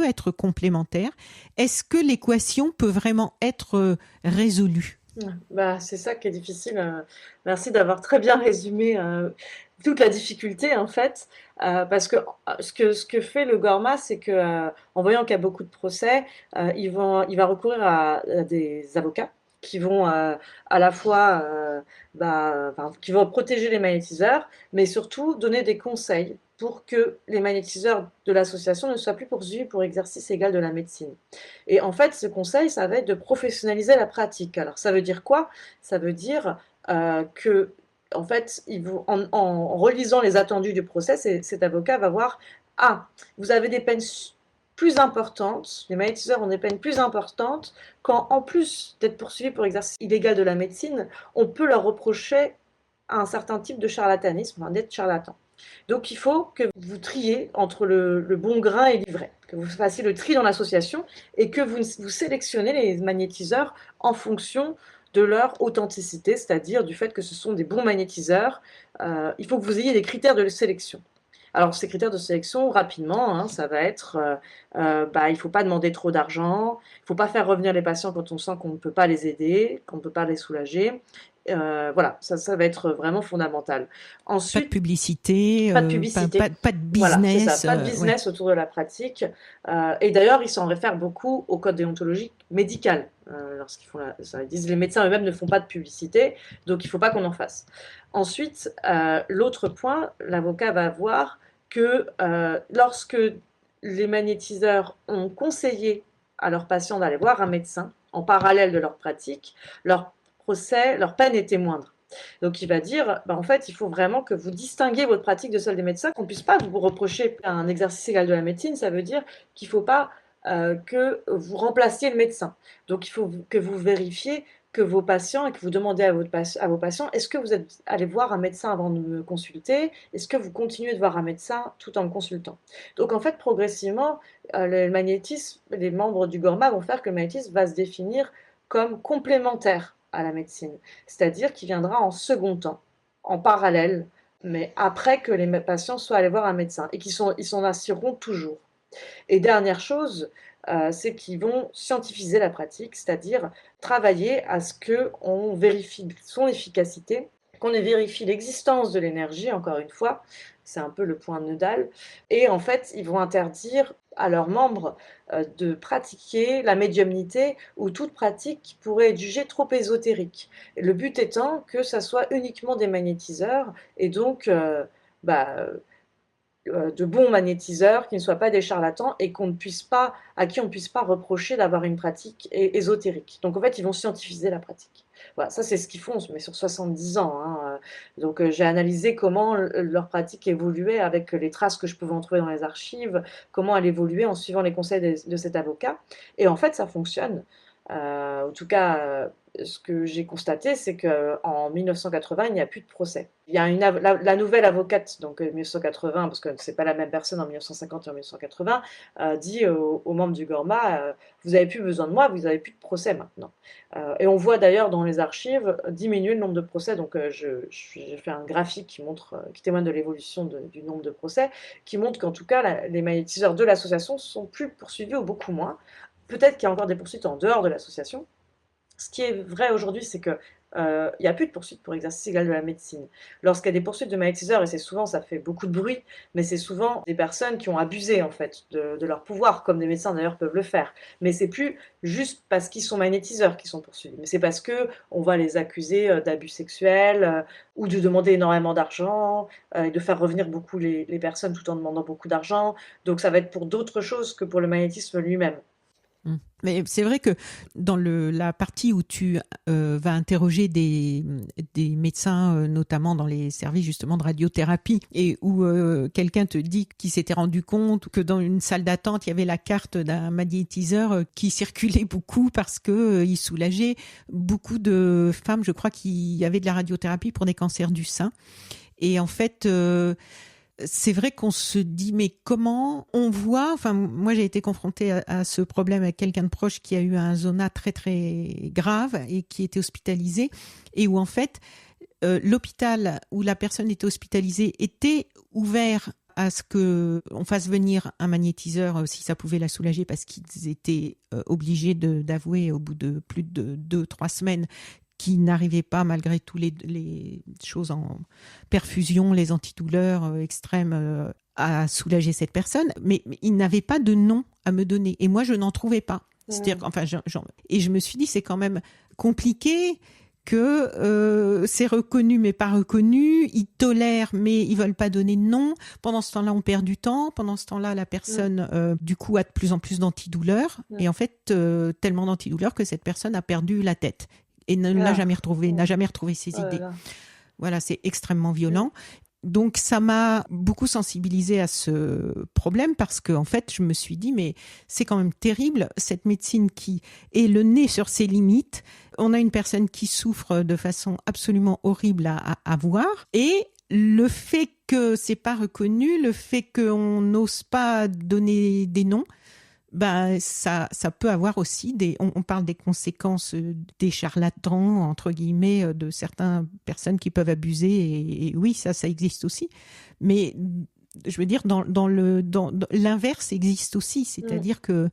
Speaker 1: être complémentaire. Est-ce que l'équation peut vraiment être résolue?
Speaker 2: Ouais, bah, c'est ça qui est difficile. Merci d'avoir très bien résumé toute la difficulté en fait, parce que ce que fait le Gorma, c'est que en voyant qu'il y a beaucoup de procès, il va recourir à des avocats qui vont à la fois enfin, qui vont protéger les magnétiseurs, mais surtout donner des conseils pour que les magnétiseurs de l'association ne soient plus poursuivis pour exercice égal de la médecine. Et en fait, ce conseil, ça va être de professionnaliser la pratique. Alors, ça veut dire quoi? Ça veut dire que, en fait, en relisant les attendus du procès, cet avocat va voir, ah, vous avez des peines plus importantes, les magnétiseurs ont des peines plus importantes, quand en plus d'être poursuivis pour exercice illégal de la médecine, on peut leur reprocher un certain type de charlatanisme, enfin, d'être charlatan. Donc il faut que vous triez entre le bon grain et l'ivraie, que vous fassiez le tri dans l'association et que vous sélectionnez les magnétiseurs en fonction de leur authenticité, c'est-à-dire du fait que ce sont des bons magnétiseurs. Il faut que vous ayez des critères de sélection. Alors, ces critères de sélection, rapidement, ça va être, il ne faut pas demander trop d'argent, il ne faut pas faire revenir les patients quand on sent qu'on ne peut pas les aider, qu'on ne peut pas les soulager. Voilà, ça va être vraiment fondamental.
Speaker 1: Pas de
Speaker 2: Ensuite,
Speaker 1: publicité,
Speaker 2: pas de publicité.
Speaker 1: pas de
Speaker 2: Voilà, c'est ça,
Speaker 1: business.
Speaker 2: pas de
Speaker 1: Ouais.
Speaker 2: business autour de la pratique. Et d'ailleurs, ils s'en réfèrent beaucoup au code déontologique médical. Lorsqu'ils font ça, ils disent les médecins eux-mêmes ne font pas de publicité, donc il ne faut pas qu'on en fasse. Ensuite, l'autre point, l'avocat va voir que lorsque les magnétiseurs ont conseillé à leurs patients d'aller voir un médecin en parallèle de leur pratique, leur procès, leur peine était moindre. Donc il va dire, en fait, il faut vraiment que vous distinguiez votre pratique de celle des médecins, qu'on ne puisse pas vous reprocher un exercice égal de la médecine. Ça veut dire qu'il ne faut pas que vous remplaciez le médecin. Donc il faut que vous vérifiez que vos patients et que vous demandez à vos patients, est-ce que vous êtes allé voir un médecin avant de me consulter? Est-ce que vous continuez de voir un médecin tout en me consultant? Donc en fait, progressivement, le magnétisme, les membres du GORMA vont faire que le magnétisme va se définir comme complémentaire à la médecine, c'est-à-dire qu'il viendra en second temps, en parallèle, mais après que les patients soient allés voir un médecin et ils s'en assureront toujours. Et dernière chose, c'est qu'ils vont scientifiser la pratique, c'est-à-dire travailler à ce qu'on vérifie son efficacité, qu'on vérifie l'existence de l'énergie, encore une fois, c'est un peu le point nodal. Et en fait, ils vont interdire à leurs membres de pratiquer la médiumnité ou toute pratique qui pourrait être jugée trop ésotérique. Et le but étant que ça soit uniquement des magnétiseurs et donc bah, de bons magnétiseurs, qui ne soient pas des charlatans et à qui on ne puisse pas reprocher d'avoir une pratique ésotérique. Donc en fait, ils vont scientifiser la pratique. Voilà, ça c'est ce qu'ils font, mais sur 70 ans. Donc j'ai analysé comment leur pratique évoluait avec les traces que je pouvais en trouver dans les archives, comment elle évoluait en suivant les conseils de cet avocat. Et en fait, ça fonctionne. En tout cas, ce que j'ai constaté, c'est qu'en 1980, il n'y a plus de procès. Il y a la nouvelle avocate, donc 1980, parce que c'est pas la même personne en 1950 et en 1980, dit aux membres du GORMA, vous n'avez plus besoin de moi, vous n'avez plus de procès maintenant. Et on voit d'ailleurs dans les archives diminuer le nombre de procès. Donc j'ai fait un graphique qui témoigne de l'évolution du nombre de procès, qui montre qu'en tout cas, les magnétiseurs de l'association sont plus poursuivis ou beaucoup moins. Peut-être qu'il y a encore des poursuites en dehors de l'association. Ce qui est vrai aujourd'hui, c'est que il n'y a plus de poursuites pour exercice illégal de la médecine. Lorsqu'il y a des poursuites de magnétiseurs, et c'est souvent, ça fait beaucoup de bruit, mais c'est souvent des personnes qui ont abusé en fait de leur pouvoir, comme des médecins d'ailleurs peuvent le faire. Mais c'est plus juste parce qu'ils sont magnétiseurs qu'ils sont poursuivis, mais c'est parce que on va les accuser d'abus sexuels ou de demander énormément d'argent et de faire revenir beaucoup les personnes tout en demandant beaucoup d'argent. Donc ça va être pour d'autres choses que pour le magnétisme lui-même.
Speaker 1: Mais c'est vrai que dans la partie où tu vas interroger des médecins, notamment dans les services justement de radiothérapie, et où quelqu'un te dit qu'il s'était rendu compte que dans une salle d'attente, il y avait la carte d'un magnétiseur qui circulait beaucoup parce que il soulageait beaucoup de femmes, je crois, qui avaient de la radiothérapie pour des cancers du sein. Et en fait, c'est vrai qu'on se dit, mais comment on voit, enfin, moi j'ai été confrontée à ce problème avec quelqu'un de proche qui a eu un zona très très grave et qui était hospitalisé, et où en fait, l'hôpital où la personne était hospitalisée était ouvert à ce qu'on fasse venir un magnétiseur si ça pouvait la soulager, parce qu'ils étaient obligés d'avouer au bout de plus de 2-3 semaines qui n'arrivaient pas, malgré tous les choses en perfusion, les antidouleurs extrêmes, à soulager cette personne. Mais ils n'avaient pas de nom à me donner. Et moi, je n'en trouvais pas. C'est-à-dire, enfin, et je me suis dit, c'est quand même compliqué que c'est reconnu mais pas reconnu, ils tolèrent mais ils veulent pas donner de nom. Pendant ce temps-là, on perd du temps. Pendant ce temps-là, la personne, du coup, a de plus en plus d'antidouleurs. Et en fait, tellement d'antidouleurs que cette personne a perdu la tête et ne l'a jamais retrouvé, n'a jamais retrouvé ses idées. Voilà, c'est extrêmement violent. Donc, ça m'a beaucoup sensibilisée à ce problème parce que, en fait, je me suis dit, mais c'est quand même terrible, cette médecine qui est le nez sur ses limites. On a une personne qui souffre de façon absolument horrible à voir. Et le fait que c'est pas reconnu, le fait qu'on n'ose pas donner des noms, ben, ça peut avoir aussi on parle des conséquences des charlatans, entre guillemets, de certaines personnes qui peuvent abuser, et oui, ça existe aussi. Mais je veux dire, dans l'inverse existe aussi, c'est-à-dire que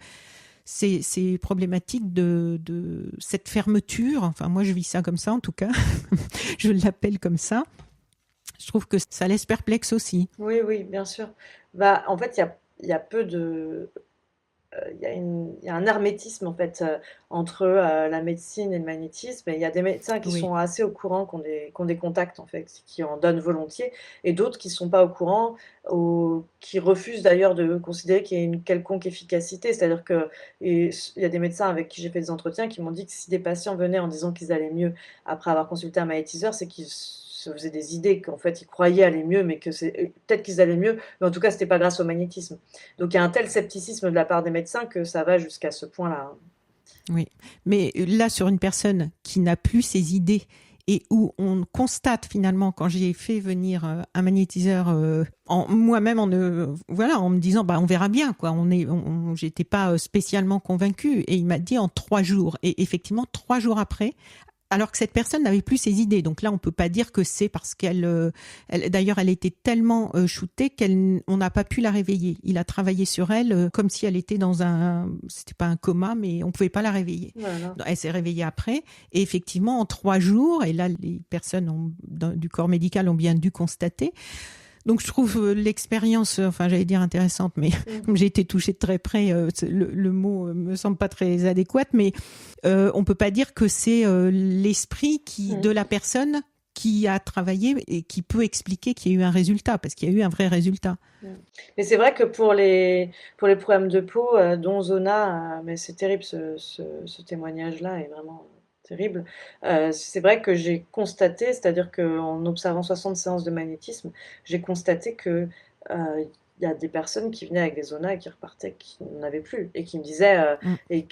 Speaker 1: c'est problématique de cette fermeture. Enfin, moi, je vis ça comme ça, en tout cas. Je l'appelle comme ça. Je trouve que ça laisse perplexe aussi.
Speaker 2: Oui, oui, bien sûr. Bah, en fait, il y a peu de il y a un hermétisme en fait entre la médecine et le magnétisme. Et il y a des médecins qui sont assez au courant, qui ont des contacts en fait, qui en donnent volontiers, et d'autres qui ne sont pas au courant, ou qui refusent d'ailleurs de considérer qu'il y ait une quelconque efficacité. C'est-à-dire il y a des médecins avec qui j'ai fait des entretiens qui m'ont dit que si des patients venaient en disant qu'ils allaient mieux après avoir consulté un magnétiseur, c'est qu'ils se faisaient des idées qu'en fait ils croyaient aller mieux, mais que peut-être qu'ils allaient mieux, mais en tout cas c'était pas grâce au magnétisme. Donc il y a un tel scepticisme de la part des médecins que ça va jusqu'à ce point-là.
Speaker 1: Oui, mais là, sur une personne qui n'a plus ses idées et où on constate finalement, quand j'ai fait venir un magnétiseur, moi-même en me disant, bah on verra bien quoi. J'étais pas spécialement convaincue, et il m'a dit en 3 jours. Et effectivement, 3 jours après, alors que cette personne n'avait plus ses idées. Donc là, on peut pas dire que c'est parce d'ailleurs, elle était tellement shootée qu'on n'a pas pu la réveiller. Il a travaillé sur elle comme si elle était c'était pas un coma, mais on pouvait pas la réveiller.
Speaker 2: Voilà.
Speaker 1: Elle s'est réveillée après. Et effectivement, en 3 jours, et là, les personnes du corps médical ont bien dû constater. Donc je trouve l'expérience, enfin j'allais dire intéressante, mais comme j'ai été touchée de très près, le mot me semble pas très adéquat, mais on peut pas dire que c'est l'esprit de la personne qui a travaillé et qui peut expliquer qu'il y a eu un résultat, parce qu'il y a eu un vrai résultat.
Speaker 2: Mais c'est vrai que pour les problèmes de peau, dont Zona, mais c'est terrible, ce témoignage-là est vraiment terrible. C'est vrai que j'ai constaté, c'est-à-dire qu'en observant 60 séances de magnétisme, j'ai constaté que il y a des personnes qui venaient avec des zonas et qui repartaient, qui n'en avaient plus, et qui me disaient,
Speaker 1: Mm.
Speaker 2: et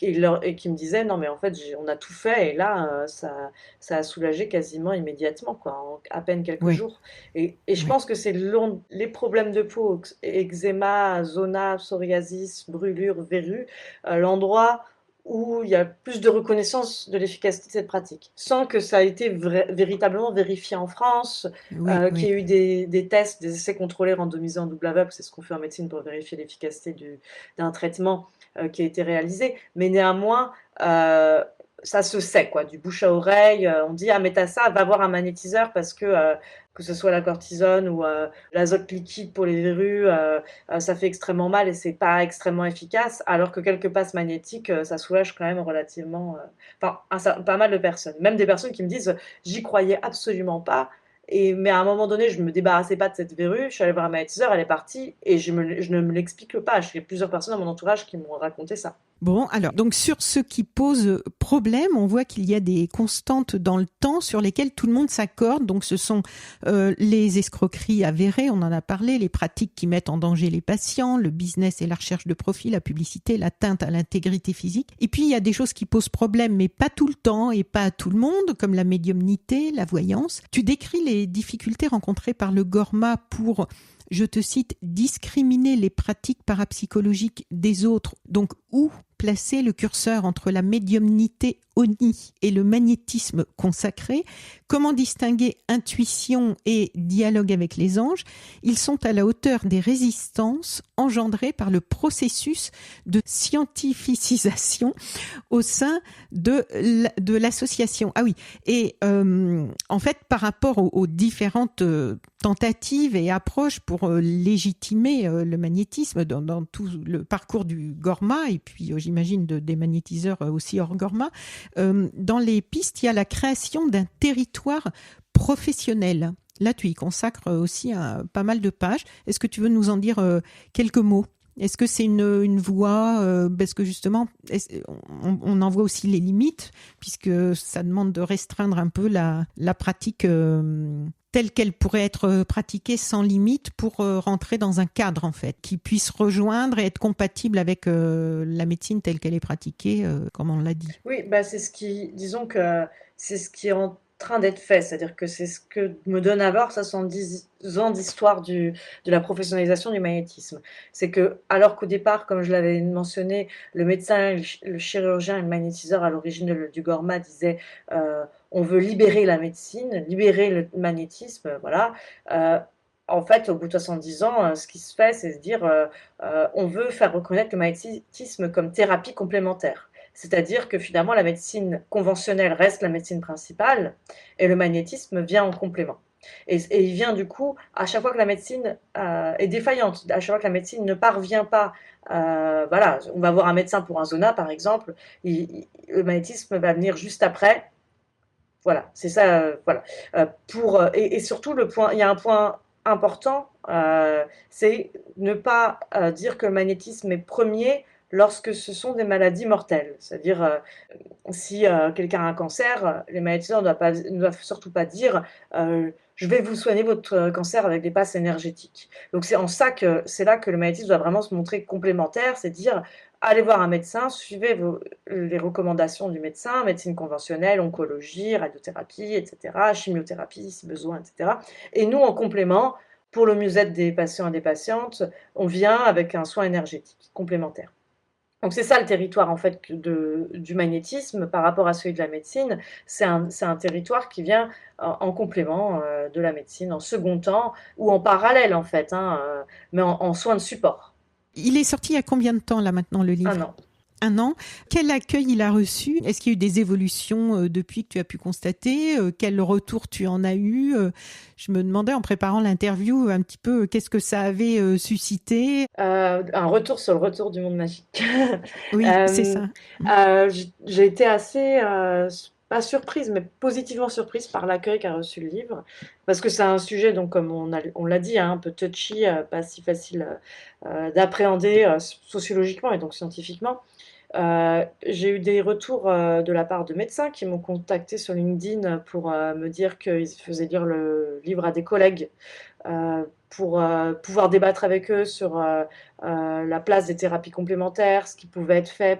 Speaker 2: qui me disaient, non, mais en fait, on a tout fait, et là, ça a soulagé quasiment immédiatement, quoi, en à peine quelques
Speaker 1: Ouais,
Speaker 2: jours. Et je
Speaker 1: ouais.
Speaker 2: pense que c'est les problèmes de peau, eczéma, zona, psoriasis, brûlure, verrues, l'endroit où il y a plus de reconnaissance de l'efficacité de cette pratique, sans que ça a été véritablement vérifié en France,
Speaker 1: Oui,
Speaker 2: qu'il
Speaker 1: oui.
Speaker 2: y ait eu des tests, des essais contrôlés randomisés en double aveugle, c'est ce qu'on fait en médecine pour vérifier l'efficacité d'un traitement qui a été réalisé. Mais néanmoins, ça se sait, quoi, du bouche à oreille. On dit, ah, mais t'as ça, va voir un magnétiseur parce que ce soit la cortisone ou l'azote liquide pour les verrues, ça fait extrêmement mal et c'est pas extrêmement efficace, alors que quelques passes magnétiques, ça soulage quand même relativement, enfin, pas mal de personnes. Même des personnes qui me disent, j'y croyais absolument pas, mais à un moment donné, je me débarrassais pas de cette verrue, je suis allée voir un magnétiseur, elle est partie, et je ne me l'explique pas. J'ai plusieurs personnes dans mon entourage qui m'ont raconté ça.
Speaker 1: Bon, alors, donc sur ce qui pose problème, on voit qu'il y a des constantes dans le temps sur lesquelles tout le monde s'accorde. Donc ce sont les escroqueries avérées, on en a parlé, les pratiques qui mettent en danger les patients, le business et la recherche de profit, la publicité, l'atteinte à l'intégrité physique. Et puis il y a des choses qui posent problème, mais pas tout le temps et pas à tout le monde, comme la médiumnité, la voyance. Tu décris les difficultés rencontrées par le Gorma pour, je te cite, discriminer les pratiques parapsychologiques des autres. Donc, où placer le curseur entre la médiumnité oni et le magnétisme consacré? Comment distinguer intuition et dialogue avec les anges? Ils sont à la hauteur des résistances engendrées par le processus de scientificisation au sein de l'association. Ah oui, et en fait, par rapport aux différentes tentatives et approches pour légitimer le magnétisme dans tout le parcours du Gorma, et puis j'imagine des magnétiseurs aussi hors Gorma, dans les pistes, il y a la création d'un territoire professionnel. Là, tu y consacres aussi pas mal de pages. Est-ce que tu veux nous en dire quelques mots? Est-ce que c'est une voie parce que justement, on en voit aussi les limites, puisque ça demande de restreindre un peu la pratique telle qu'elle pourrait être pratiquée sans limite pour rentrer dans un cadre, en fait, qui puisse rejoindre et être compatible avec la médecine telle qu'elle est pratiquée, comme on l'a dit.
Speaker 2: Oui, bah, disons que c'est ce qui est en train d'être fait, c'est-à-dire que c'est ce que me donne à voir 70 ans d'histoire de la professionnalisation du magnétisme. C'est que, alors qu'au départ, comme je l'avais mentionné, le médecin, le chirurgien et le magnétiseur à l'origine du Gorma disaient on veut libérer la médecine, libérer le magnétisme, voilà. Euh, En fait, au bout de 70 ans, ce qui se fait, c'est se dire on veut faire reconnaître le magnétisme comme thérapie complémentaire. C'est-à-dire que finalement, la médecine conventionnelle reste la médecine principale et le magnétisme vient en complément. Et il vient du coup, à chaque fois que la médecine est défaillante, à chaque fois que la médecine ne parvient pas, voilà, on va voir un médecin pour un zona par exemple, le magnétisme va venir juste après. Voilà, c'est ça, voilà. Et surtout, il y a un point important, c'est ne pas dire que le magnétisme est premier lorsque ce sont des maladies mortelles. C'est-à-dire, si quelqu'un a un cancer, les magnétiseurs ne doivent surtout pas dire je vais vous soigner votre cancer avec des passes énergétiques. Donc c'est là que le magnétisme doit vraiment se montrer complémentaire, c'est dire allez voir un médecin, suivez les recommandations du médecin, médecine conventionnelle, oncologie, radiothérapie, etc., chimiothérapie si besoin, etc. Et nous, en complément, pour le mieux-être des patients et des patientes, on vient avec un soin énergétique complémentaire. Donc c'est ça le territoire en fait du magnétisme par rapport à celui de la médecine. C'est un territoire qui vient en complément de la médecine, en second temps ou en parallèle en fait, hein, mais en soins de support.
Speaker 1: Il est sorti il y a combien de temps là maintenant, le
Speaker 2: Un
Speaker 1: livre?
Speaker 2: an.
Speaker 1: Un an. Quel accueil il a reçu? Est-ce qu'il y a eu des évolutions depuis que tu as pu constater? Quel retour tu en as eu? Je me demandais en préparant l'interview un petit peu qu'est-ce que ça avait suscité.
Speaker 2: Un retour sur le retour du monde magique.
Speaker 1: Oui, c'est
Speaker 2: Euh,
Speaker 1: ça.
Speaker 2: j'ai été assez, pas surprise, mais positivement surprise par l'accueil qu'a reçu le livre, parce que c'est un sujet, donc, comme on l'a dit, hein, un peu touchy, pas si facile d'appréhender sociologiquement et donc scientifiquement. J'ai eu des retours de la part de médecins qui m'ont contacté sur LinkedIn pour me dire qu'ils faisaient lire le livre à des collègues pour pouvoir débattre avec eux sur la place des thérapies complémentaires, ce qui pouvait être fait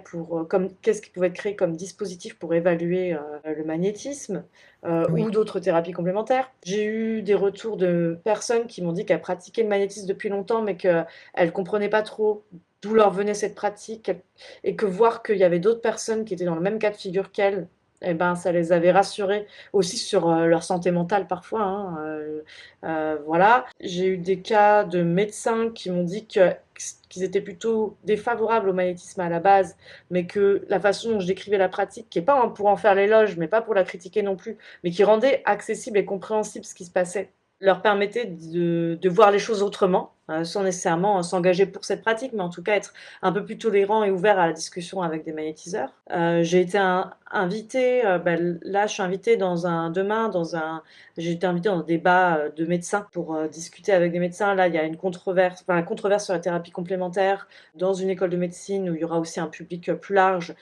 Speaker 2: qu'est-ce qui pouvait être créé comme dispositif pour évaluer le magnétisme ou
Speaker 1: Oui,
Speaker 2: d'autres thérapies complémentaires. J'ai eu des retours de personnes qui m'ont dit qu'elles pratiquaient le magnétisme depuis longtemps, mais qu'elles ne comprenaient pas trop d'où leur venait cette pratique et que voir qu'il y avait d'autres personnes qui étaient dans le même cas de figure qu'elles, eh ben, ça les avait rassurés aussi sur leur santé mentale parfois, hein, voilà. J'ai eu des cas de médecins qui m'ont dit qu'ils étaient plutôt défavorables au magnétisme à la base, mais que la façon dont je décrivais la pratique, qui n'est pas pour en faire l'éloge, mais pas pour la critiquer non plus, mais qui rendait accessible et compréhensible ce qui se passait, leur permettait de voir les choses autrement, sans nécessairement s'engager pour cette pratique, mais en tout cas être un peu plus tolérant et ouvert à la discussion avec des magnétiseurs. J'ai été invitée, là je suis invitée j'ai été invitée dans un débat de médecins pour discuter avec des médecins. Là, il y a une controverse, enfin, la controverse sur la thérapie complémentaire dans une école de médecine où il y aura aussi un public plus large,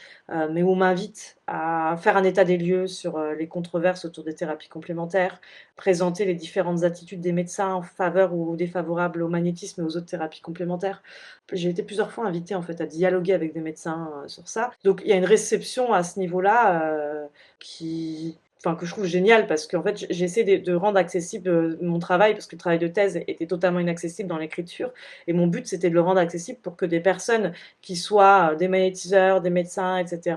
Speaker 2: mais où on m'invite à faire un état des lieux sur les controverses autour des thérapies complémentaires, présenter les différentes attitudes des médecins en faveur ou défavorables au magnétisme et aux autres thérapies complémentaires. J'ai été plusieurs fois invitée en fait à dialoguer avec des médecins sur ça. Donc il y a une réception à ce niveau-là que je trouve génial parce qu'en fait j'essaie de rendre accessible mon travail parce que le travail de thèse était totalement inaccessible dans l'écriture et mon but c'était de le rendre accessible pour que des personnes qui soient des magnétiseurs, des médecins, etc.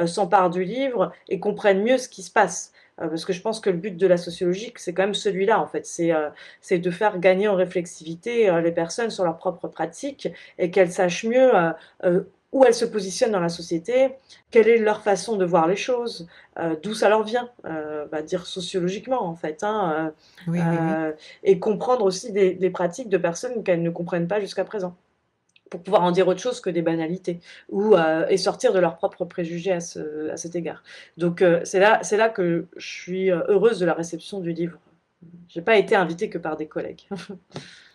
Speaker 2: S'emparent du livre et comprennent mieux ce qui se passe. Parce que je pense que le but de la sociologie, c'est quand même celui-là, en fait. C'est de faire gagner en réflexivité les personnes sur leurs propres pratiques et qu'elles sachent mieux où elles se positionnent dans la société, quelle est leur façon de voir les choses, d'où ça leur vient, dire sociologiquement, en fait, hein,
Speaker 1: oui, oui, oui.
Speaker 2: et comprendre aussi des pratiques de personnes qu'elles ne comprennent pas jusqu'à présent pour pouvoir en dire autre chose que des banalités et sortir de leurs propres préjugés à cet égard. Donc c'est là que je suis heureuse de la réception du livre. J'ai pas été invitée que par des collègues.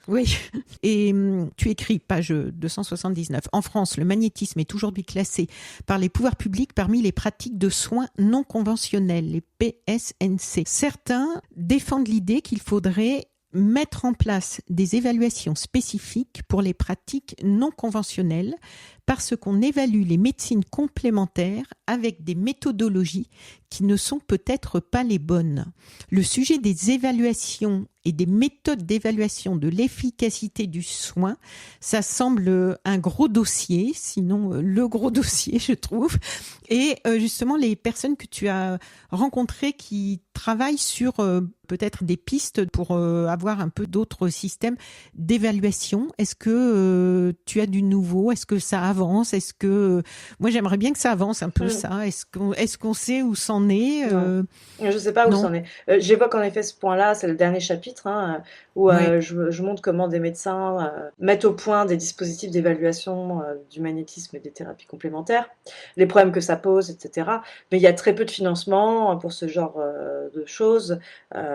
Speaker 1: Oui, et tu écris, page 279, en France, le magnétisme est aujourd'hui classé par les pouvoirs publics parmi les pratiques de soins non conventionnels, les PSNC. Certains défendent l'idée qu'il faudrait mettre en place des évaluations spécifiques pour les pratiques non conventionnelles parce qu'on évalue les médecines complémentaires avec des méthodologies qui ne sont peut-être pas les bonnes. Le sujet des évaluations et des méthodes d'évaluation de l'efficacité du soin, ça semble un gros dossier, sinon le gros dossier, je trouve. Et justement, les personnes que tu as rencontrées qui travaillent sur peut-être des pistes pour avoir un peu d'autres systèmes d'évaluation, est-ce que tu as du nouveau? Est-ce que ça avance? Moi, j'aimerais bien que ça avance un peu, ça. Est-ce qu'on sait où c'en est?
Speaker 2: Non. Je sais pas où
Speaker 1: Non.
Speaker 2: c'en est. J'évoque en effet ce point-là, c'est le dernier chapitre, hein, où
Speaker 1: Oui.
Speaker 2: je montre comment des médecins mettent au point des dispositifs d'évaluation du magnétisme et des thérapies complémentaires, les problèmes que ça pose, etc. Mais il y a très peu de financement pour ce genre de choses.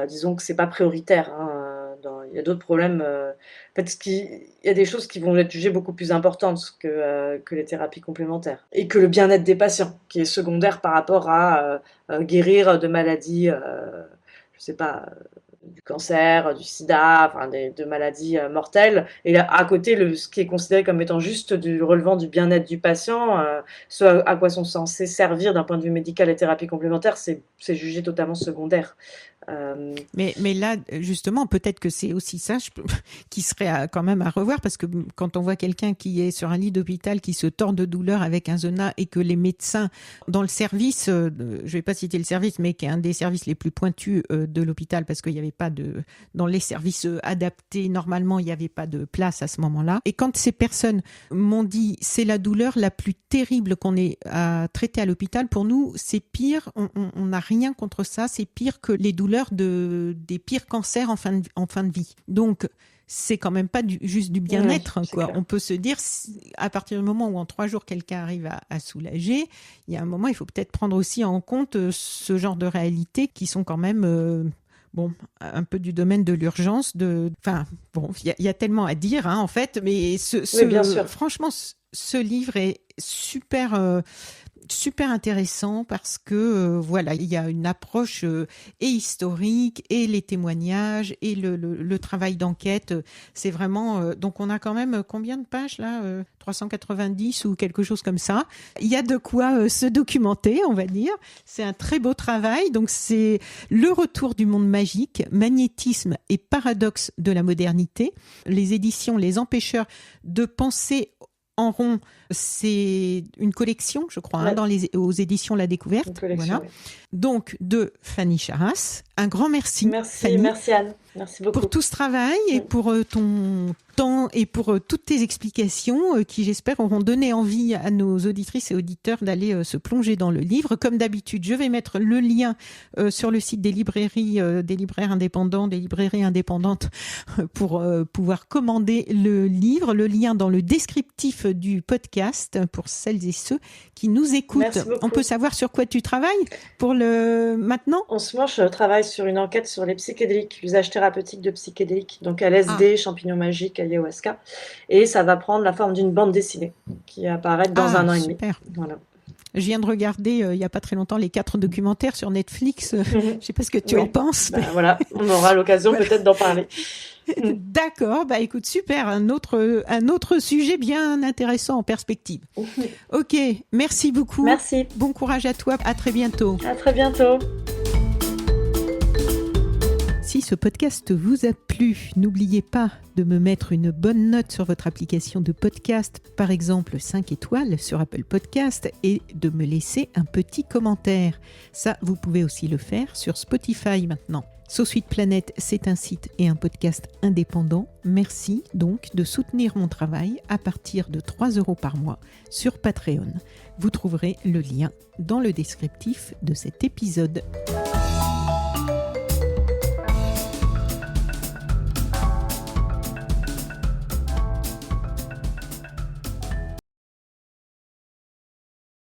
Speaker 2: Disons que c'est pas prioritaire, hein, il y a d'autres problèmes. En fait, il y a des choses qui vont être jugées beaucoup plus importantes que les thérapies complémentaires. Et que le bien-être des patients, qui est secondaire par rapport à guérir de maladies, je sais pas, du cancer, du sida, enfin de maladies mortelles. Et là, à côté, ce qui est considéré comme étant juste du relevant du bien-être du patient, ce à quoi sont censés servir d'un point de vue médical les thérapies complémentaires, c'est jugé totalement secondaire.
Speaker 1: Mais là, justement, peut-être que c'est aussi ça qui serait quand même à revoir, parce que quand on voit quelqu'un qui est sur un lit d'hôpital, qui se tord de douleur avec un zona, et que les médecins dans le service, je ne vais pas citer le service, mais qui est un des services les plus pointus de l'hôpital, parce qu'il n'y avait pas dans les services adaptés, normalement, il n'y avait pas de place à ce moment-là. Et quand ces personnes m'ont dit, c'est la douleur la plus terrible qu'on ait à traiter à l'hôpital, pour nous, c'est pire, on n'a rien contre ça, c'est pire que les douleurs des pires cancers en fin de vie. Donc, c'est quand même pas juste du bien-être,
Speaker 2: Oui,
Speaker 1: quoi.
Speaker 2: clair.
Speaker 1: On peut se dire, à partir du moment où en 3 jours, quelqu'un arrive à soulager, il y a un moment, il faut peut-être prendre aussi en compte ce genre de réalités qui sont quand même... un peu du domaine de l'urgence. Enfin, bon, il y a tellement à dire, hein, en fait, mais
Speaker 2: Oui, bien sûr.
Speaker 1: franchement, ce livre est super intéressant parce que voilà, il y a une approche et historique et les témoignages et le travail d'enquête. C'est vraiment donc on a quand même combien de pages là 390 ou quelque chose comme ça. Il y a de quoi se documenter, on va dire. C'est un très beau travail. Donc c'est le retour du monde magique, magnétisme et paradoxe de la modernité. Les éditions Les Empêcheurs de penser en rond, c'est une collection, je crois, aux éditions La Découverte. Voilà. Oui. Donc, de Fanny Charras. Un grand merci.
Speaker 2: Merci Anne. Merci beaucoup.
Speaker 1: Pour tout ce travail et pour ton temps et pour toutes tes explications qui, j'espère, auront donné envie à nos auditrices et auditeurs d'aller se plonger dans le livre. Comme d'habitude, je vais mettre le lien sur le site des librairies, des libraires indépendants, des librairies indépendantes pour pouvoir commander le livre. Le lien dans le descriptif du podcast pour celles et ceux qui nous écoutent. On peut savoir sur quoi tu travailles pour le maintenant?
Speaker 2: En ce moment, je travaille sur une enquête sur les psychédéliques, l'usage thérapeutique de psychédéliques, donc LSD, champignons magiques, ayahuasca, et ça va prendre la forme d'une bande dessinée qui apparaît dans 1 an et demi. Voilà.
Speaker 1: Je viens de regarder il n'y a pas très longtemps les 4 documentaires sur Netflix. Je ne sais pas ce que tu en penses. Mais...
Speaker 2: voilà, on aura l'occasion peut-être d'en parler.
Speaker 1: D'accord, écoute, super, un autre sujet bien intéressant en perspective. Ok, merci beaucoup.
Speaker 2: Merci.
Speaker 1: Bon courage à toi, à très bientôt.
Speaker 2: À très bientôt.
Speaker 1: Si ce podcast vous a plu, n'oubliez pas de me mettre une bonne note sur votre application de podcast, par exemple 5 étoiles sur Apple Podcast, et de me laisser un petit commentaire. Ça, vous pouvez aussi le faire sur Spotify maintenant. SoSuite Planète, c'est un site et un podcast indépendant. Merci donc de soutenir mon travail à partir de 3 € par mois sur Patreon. Vous trouverez le lien dans le descriptif de cet épisode.